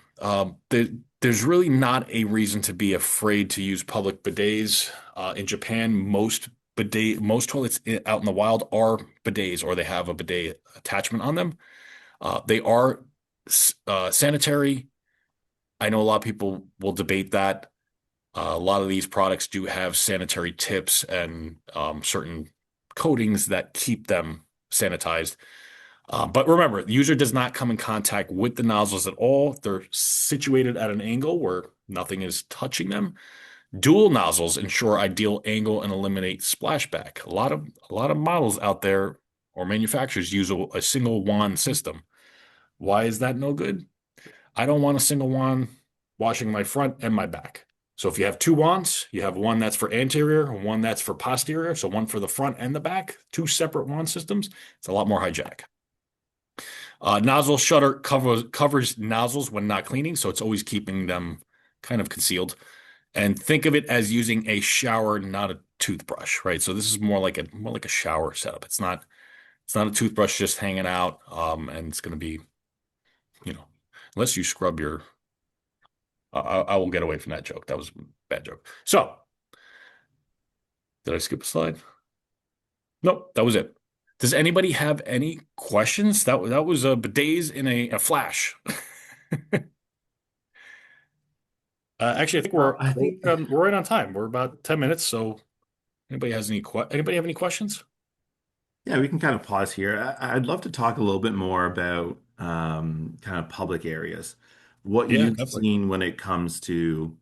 There's really not a reason to be afraid to use public bidets. In Japan, most toilets out in the wild are bidets, or they have a bidet attachment on them. They are sanitary. I know a lot of people will debate that. A lot of these products do have sanitary tips and certain coatings that keep them sanitized. But remember, the user does not come in contact with the nozzles at all. They're situated at an angle where nothing is touching them. Dual nozzles ensure ideal angle and eliminate splashback. A lot of models out there or manufacturers use a single wand system. Why is that no good? I don't want a single wand washing my front and my back. So if you have two wands, you have one that's for anterior and one that's for posterior. So one for the front and the back, two separate wand systems. It's a lot more hygienic. Nozzle shutter covers nozzles when not cleaning, so it's always keeping them kind of concealed. And think of it as using a shower, not a toothbrush, right? So this is more like a shower setup. It's not a toothbrush just hanging out, and it's going to be, unless you scrub your. I will get away from that joke. That was a bad joke. So, did I skip a slide? Nope, that was it. Does anybody have any questions? That was bidets in a flash. Actually, I think we're right on time. We're about 10 minutes. So, anybody have any questions? Yeah, we can kind of pause here. I'd love to talk a little bit more about kind of public areas. What Yeah, you've definitely. seen when it comes to,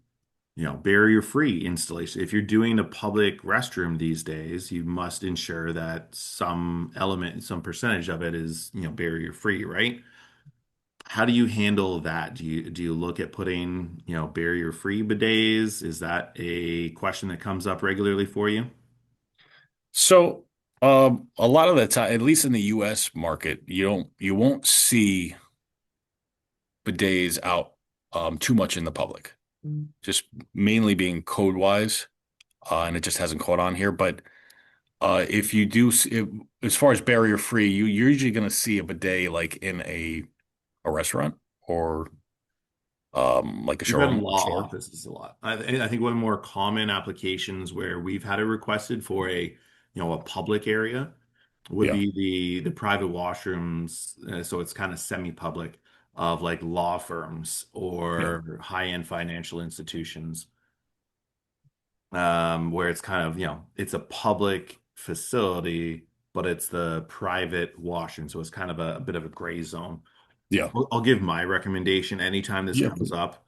barrier-free installation. If you're doing a public restroom these days, you must ensure that some element, some percentage of it is, barrier-free, right? How do you handle that? Do you look at putting, barrier-free bidets? Is that a question that comes up regularly for you? So, a lot of the time, at least in the U.S. market, you won't see bidets out too much in the public, just mainly being code wise, and it just hasn't caught on here. But if you do, as far as barrier free, you're usually going to see a bidet like in a restaurant or like a We've had showroom or law store. offices a lot. I think one of the more common applications where we've had it requested for a public area would Yeah, be the private washrooms. So it's kind of semi-public of like law firms yeah, or high-end financial institutions, where it's kind of, it's a public facility, but it's the private washroom. So it's kind of a bit of a gray zone. yeah, I'll give my recommendation anytime this yeah, comes up.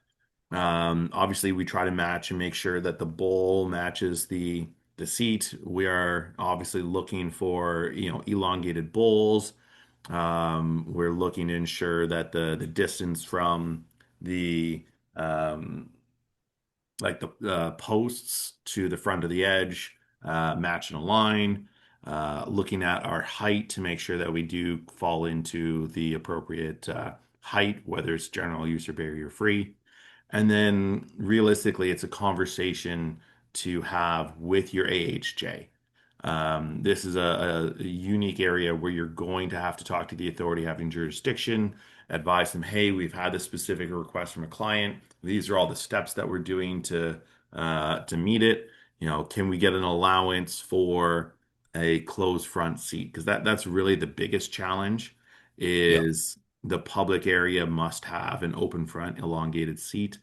Obviously, we try to match and make sure that the bowl matches the seat. We are obviously looking for, elongated bowls. We're looking to ensure that the distance from the um, like the posts to the front of the edge match and align. Looking at our height to make sure that we do fall into the appropriate height, whether it's general use or barrier free. And then realistically, it's a conversation to have with your AHJ. This is a unique area where you're going to have to talk to the authority having jurisdiction, advise them, hey, we've had this specific request from a client. These are all the steps that we're doing to meet it. Can we get an allowance for a closed front seat? Because that's really the biggest challenge yeah, is the public area must have an open front elongated seat,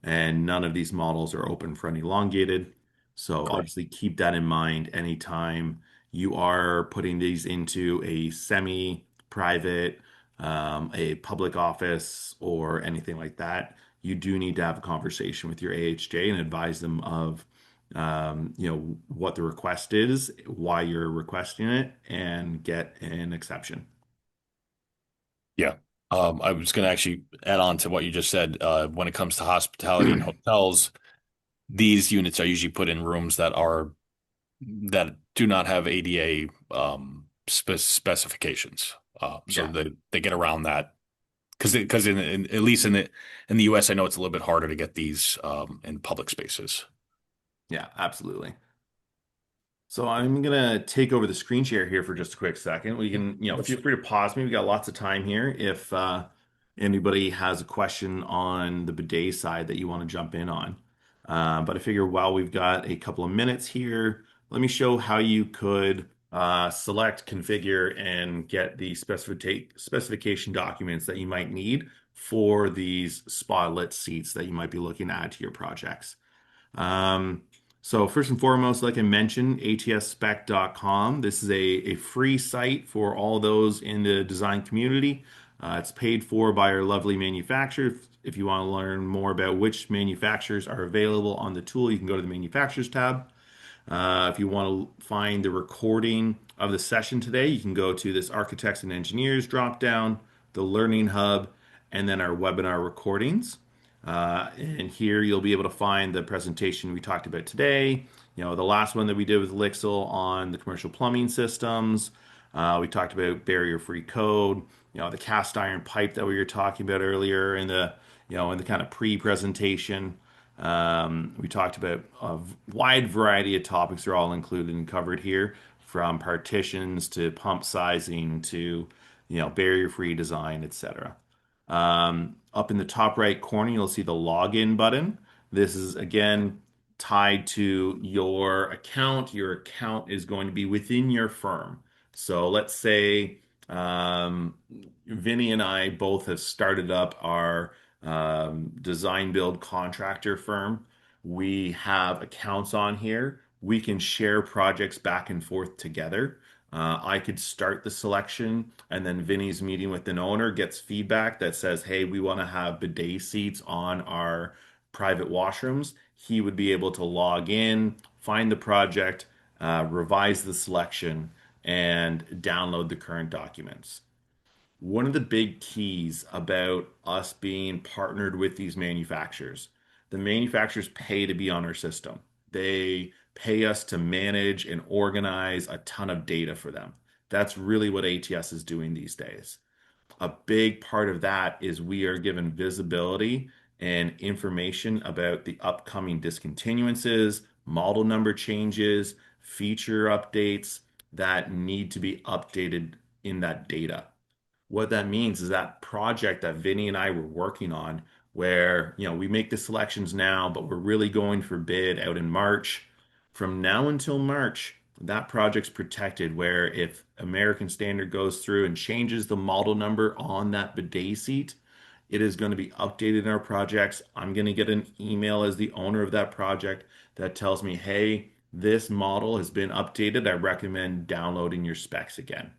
and none of these models are open front elongated. So correct. obviously keep that in mind anytime you are putting these into a semi-private, a public office or anything like that. You do need to have a conversation with your AHJ and advise them of, what the request is, why you're requesting it, and get an exception. Yeah. I was going to actually add on to what you just said. When it comes to hospitality and hotels, these units are usually put in rooms that do not have ADA specifications. So Yeah, they get around that because at least in the US, I know it's a little bit harder to get these in public spaces. yeah, absolutely. So I'm gonna take over the screen share here for just a quick second. We can, feel free to pause me. We got lots of time here. If anybody has a question on the bidet side that you want to jump in on, but I figure while we've got a couple of minutes here, let me show how you could select, configure, and get the specification documents that you might need for these spotlit seats that you might be looking to add to your projects. Um, So first and foremost, like I mentioned, ATSspec.com. This is a free site for all those in the design community. It's paid for by our lovely manufacturer. If you want to learn more about which manufacturers are available on the tool, you can go to the manufacturers tab. If you want to find the recording of the session today, you can go to this Architects and Engineers drop down, the Learning Hub, and then our webinar recordings. And here you'll be able to find the presentation we talked about today. You know, the last one that we did with Lixil on the commercial plumbing systems. We talked about barrier-free code. You know, the cast iron pipe that we were talking about earlier in the, you know, in the kind of pre-presentation. We talked about a wide variety of topics are all included and covered here, from partitions to pump sizing to, you know, barrier-free design, etc. Up in the top right corner, you'll see the login button. This is again tied to your account. Your account is going to be within your firm. So let's say Vinny and I both have started up our design build contractor firm. We have accounts on here. We can share projects back and forth together. I could start the selection, and then Vinny's meeting with an owner gets feedback that says, hey, we want to have bidet seats on our private washrooms. He would be able to log in, find the project, revise the selection, and download the current documents. One of the big keys about us being partnered with these manufacturers, the manufacturers pay to be on our system. They pay us to manage and organize a ton of data for them. That's really what ATS is doing these days. A big part of that is we are given visibility and information about the upcoming discontinuances, model number changes, feature updates that need to be updated in that data. What that means is that project that Vinny and I were working on, where, you know, we make the selections now, but we're really going for bid out in March. From now until March, that project's protected, where if American Standard goes through and changes the model number on that bidet seat, it is going to be updated in our projects. I'm going to get an email as the owner of that project that tells me, hey, this model has been updated. I recommend downloading your specs again.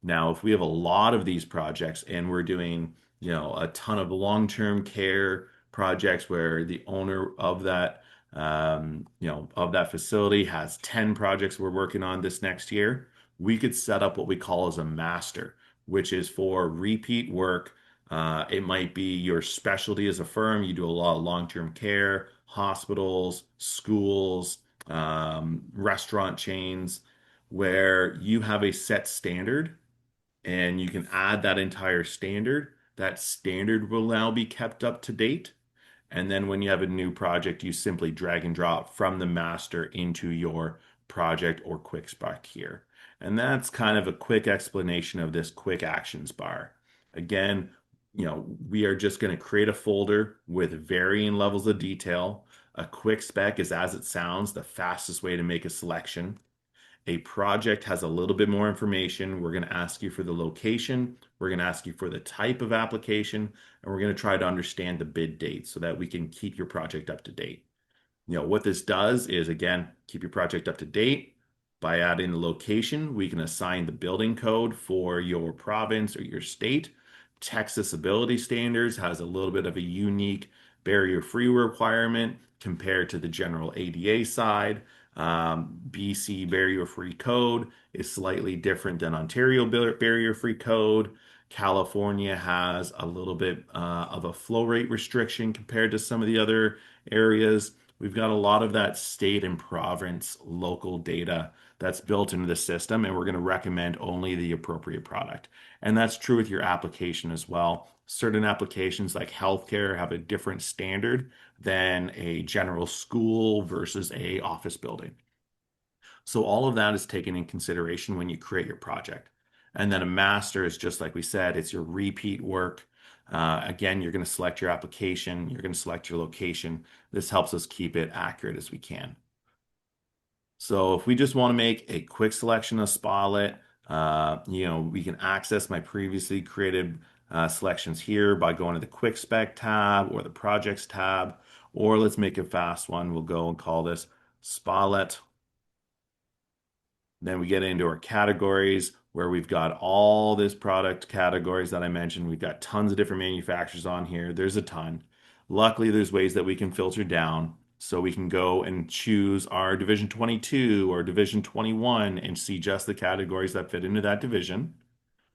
Now, if we have a lot of these projects and we're doing, you know, a ton of long-term care projects where the owner of that, you know, of that facility has 10 projects we're working on this next year, we could set up what we call as a master, which is for repeat work. It might be your specialty as a firm. You do a lot of long-term care, hospitals, schools, restaurant chains, where you have a set standard and you can add that entire standard. That standard will now be kept up to date. And then when you have a new project, you simply drag and drop from the master into your project or quick spec here. And that's kind of a quick explanation of this quick actions bar. Again, you know, we are just going to create a folder with varying levels of detail. A quick spec is, as it sounds, the fastest way to make a selection. A project has a little bit more information. We're going to ask you for the location. We're going to ask you for the type of application, and we're going to try to understand the bid date so that we can keep your project up to date. You know, what this does is, again, keep your project up to date. By adding the location, we can assign the building code for your province or your state. Texas Ability Standards has a little bit of a unique barrier-free requirement compared to the general ADA side. BC barrier-free code is slightly different than Ontario barrier-free code. California has a little bit of a flow rate restriction compared to some of the other areas. We've got a lot of that state and province local data that's built into the system, and we're going to recommend only the appropriate product. And that's true with your application as well. Certain applications like healthcare have a different standard than a general school versus a office building. So all of that is taken in consideration when you create your project. And then a master is just like we said, it's your repeat work. Again, you're going to select your application, you're going to select your location. This helps us keep it accurate as we can. So if we just want to make a quick selection of Spotlet, you know, we can access my previously created selections here by going to the Quick Spec tab or the Projects tab, or let's make a fast one. We'll go and call this Spalet. Then we get into our categories where we've got all this product categories that I mentioned. We've got tons of different manufacturers on here. There's a ton. Luckily, there's ways that we can filter down. So we can go and choose our Division 22 or Division 21 and see just the categories that fit into that division.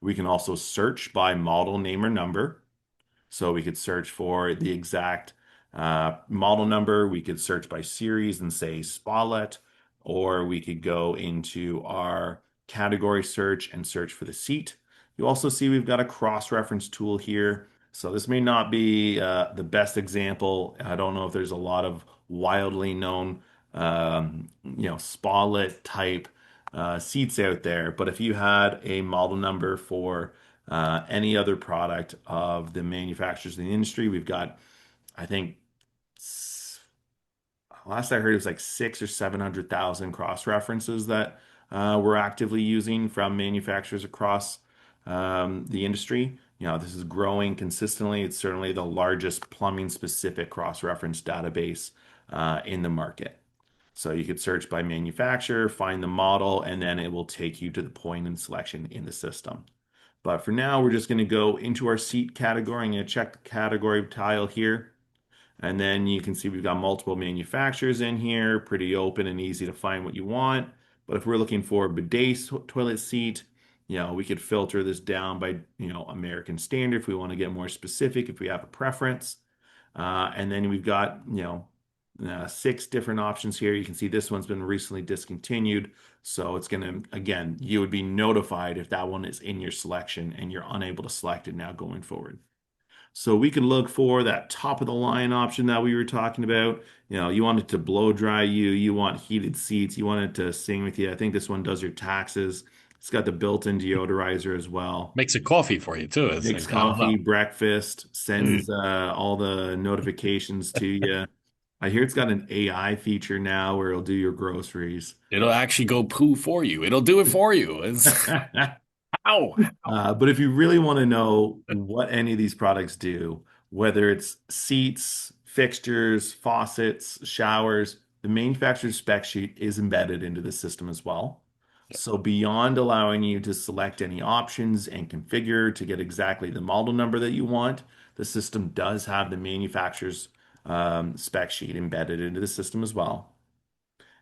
We can also search by model name or number. So we could search for the exact model number. We could search by series and say Spalet, or we could go into our category search and search for the seat. You also see we've got a cross-reference tool here. So this may not be the best example. I don't know if there's a lot of wildly known, Spalet type seats out there, but if you had a model number for any other product of the manufacturers in the industry, we've got, I think, last I heard it was like 600,000 or 700,000 cross references that we're actively using from manufacturers across the industry. This is growing consistently. It's certainly the largest plumbing specific cross reference database in the market. So you could search by manufacturer, find the model, and then it will take you to the point and selection in the system. But for now, we're just going to go into our seat category. I'm going to check the category tile here. And then you can see we've got multiple manufacturers in here, pretty open and easy to find what you want. But if we're looking for a bidet toilet seat, we could filter this down by, American standard if we want to get more specific, if we have a preference. And then we've got, 6 different options here. You can see this one's been recently discontinued. So it's going to, again, you would be notified if that one is in your selection and you're unable to select it now going forward. So we can look for that top of the line option that we were talking about. You want it to blow dry you, you want heated seats, you want it to sing with you. I think this one does your taxes. It's got the built-in deodorizer as well. Makes a coffee for you too. Makes coffee, breakfast, sends all the notifications to you. I hear it's got an AI feature now where it'll do your groceries. It'll actually go poo for you. It'll do it for you. It's ow. But if you really want to know what any of these products do, whether it's seats, fixtures, faucets, showers, the manufacturer's spec sheet is embedded into the system as well. So beyond allowing you to select any options and configure to get exactly the model number that you want, the system does have the manufacturer's spec sheet embedded into the system as well.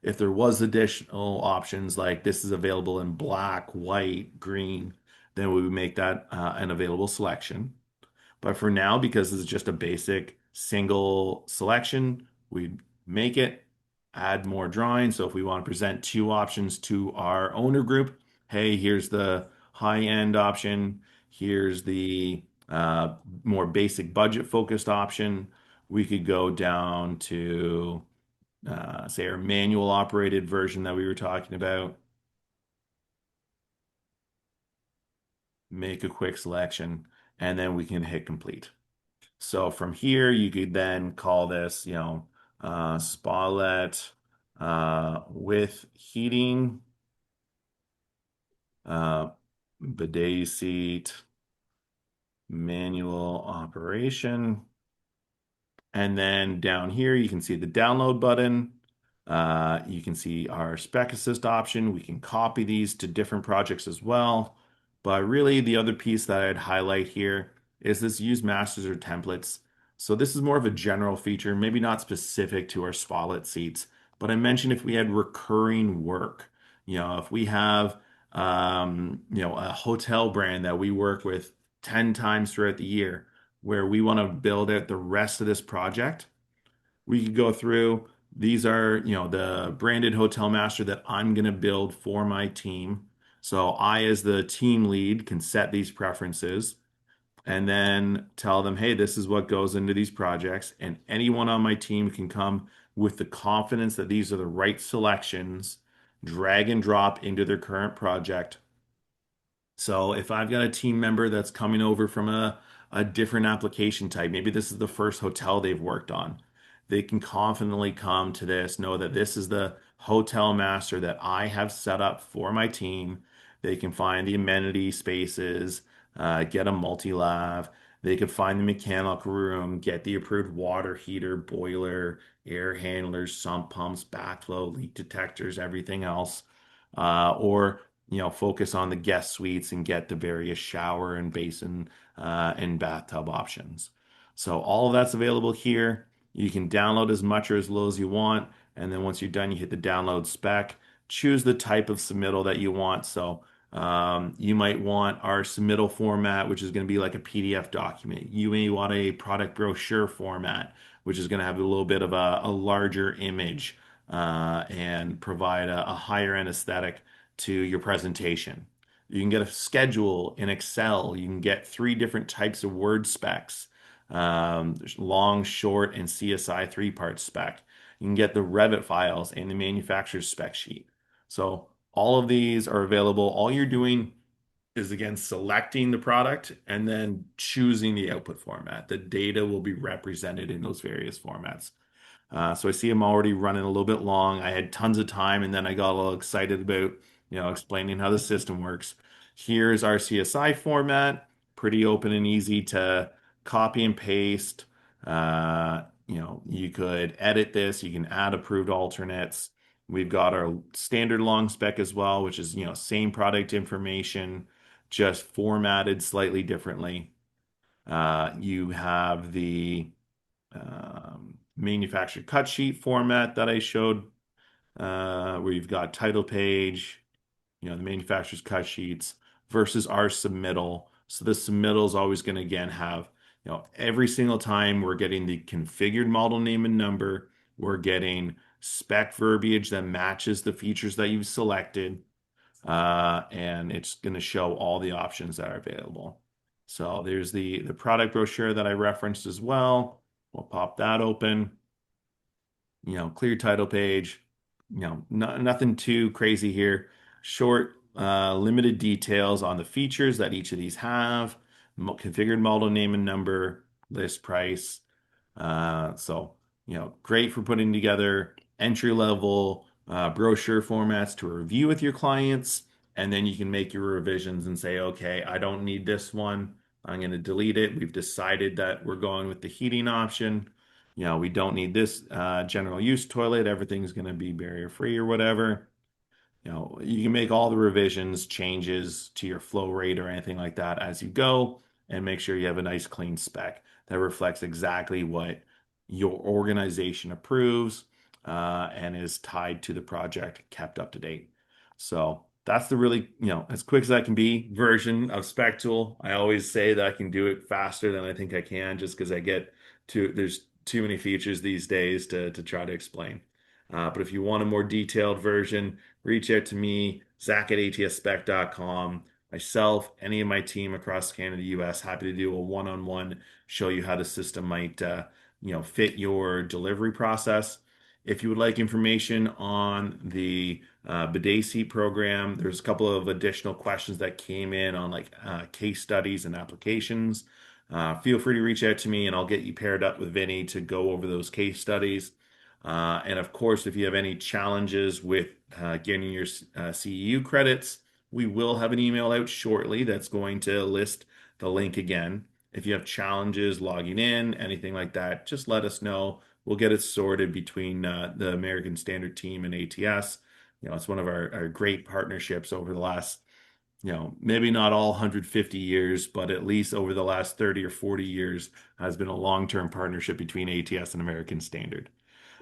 If there was additional options like this is available in black, white, green, then we would make that an available selection. But for now, because this is just a basic single selection, we make it, add more drawings. So if we want to present 2 options to our owner group, hey, here's the high-end option, here's the more basic budget-focused option. We could go down to say our manual operated version that we were talking about. Make a quick selection, and then we can hit complete. So from here, you could then call this, Spalet with heating, bidet seat, manual operation. And then down here, you can see the download button. You can see our spec assist option. We can copy these to different projects as well. But really, the other piece that I'd highlight here is this use masters or templates. So this is more of a general feature, maybe not specific to our Spalet seats. But I mentioned if we had recurring work, if we have, a hotel brand that we work with 10 times throughout the year, where we want to build out the rest of this project, we could go through. These are, the branded hotel master that I'm going to build for my team. So I, as the team lead, can set these preferences and then tell them, hey, this is what goes into these projects. And anyone on my team can come with the confidence that these are the right selections, drag and drop into their current project. So if I've got a team member that's coming over from a different application type, maybe this is the first hotel they've worked on, they can confidently come to this, know that this is the hotel master that I have set up for my team. They can find the amenity spaces, get a multi-lav, They could find the mechanical room, get the approved water heater, boiler, air handlers, sump pumps, backflow, leak detectors, everything else. Or, focus on the guest suites and get the various shower and basin and bathtub options. So all of that's available here. You can download as much or as little as you want. And then once you're done, you hit the download spec, choose the type of submittal that you want. So you might want our submittal format, which is going to be like a PDF document. You may want a product brochure format, which is going to have a little bit of a larger image and provide a higher end aesthetic to your presentation. You can get a schedule in Excel. You can get 3 different types of Word specs. There's long, short, and CSI 3-part spec. You can get the Revit files and the manufacturer's spec sheet. So all of these are available. All you're doing is, again, selecting the product and then choosing the output format. The data will be represented in those various formats. So I see I'm already running a little bit long. I had tons of time, and then I got a little excited about, explaining how the system works. Here's our CSI format, pretty open and easy to copy and paste. You could edit this. You can add approved alternates. We've got our standard long spec as well, which is, same product information, just formatted slightly differently. You have the manufacturer cut sheet format that I showed, where you've got title page, the manufacturer's cut sheets versus our submittal. So the submittal is always going to, again, have, every single time we're getting the configured model name and number, we're getting spec verbiage that matches the features that you've selected, and it's going to show all the options that are available. So there's the product brochure that I referenced as well. We'll pop that open. Clear title page. Nothing too crazy here. Short, limited details on the features that each of these have. Configured model name and number, list price. So, great for putting together entry-level brochure formats to review with your clients. And then you can make your revisions and say, okay, I don't need this one. I'm going to delete it. We've decided that we're going with the heating option. We don't need this general use toilet. Everything's going to be barrier free or whatever. You can make all the revisions, changes to your flow rate or anything like that as you go, and make sure you have a nice clean spec that reflects exactly what your organization approves and is tied to the project, kept up to date. So that's the really, as quick as I can be version of Spec Tool. I always say that I can do it faster than I think I can, just because there's too many features these days to try to explain. But if you want a more detailed version, reach out to me, Zach at atspec.com. Myself, any of my team across Canada, US, happy to do a one-on-one, show you how the system might, fit your delivery process. If you would like information on the bidet seat program, there's a couple of additional questions that came in on case studies and applications. Feel free to reach out to me and I'll get you paired up with Vinny to go over those case studies. And of course, if you have any challenges with getting your CEU credits, we will have an email out shortly that's going to list the link again. If you have challenges logging in, anything like that, just let us know. We'll get it sorted between the American Standard team and ATS. It's one of our great partnerships over the last, maybe not all 150 years, but at least over the last 30 or 40 years has been a long-term partnership between ATS and American Standard.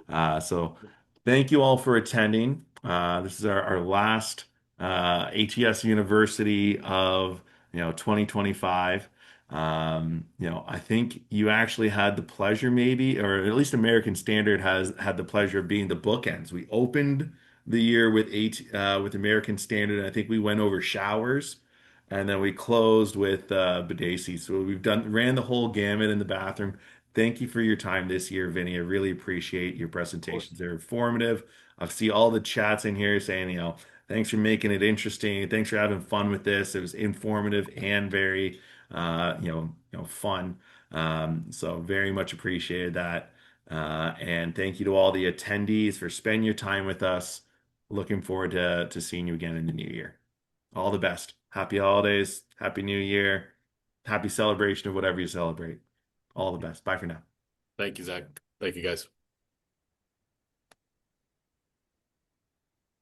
So thank you all for attending. This is our last ATS University of 2025. I think you actually had the pleasure, maybe, or at least American Standard has had the pleasure of being the bookends. We opened the year with American Standard, and I think we went over showers, and then we closed with bidet seats. So ran the whole gamut in the bathroom. Thank you for your time this year, Vinny. I really appreciate your presentations. They're informative. I see all the chats in here saying, thanks for making it interesting. Thanks for having fun with this. It was informative and very, fun. So very much appreciated that. And thank you to all the attendees for spending your time with us. Looking forward to seeing you again in the new year. All the best. Happy holidays. Happy New Year. happy celebration of whatever you celebrate. All the best. Bye for now. Thank you, Zach. Thank you, guys.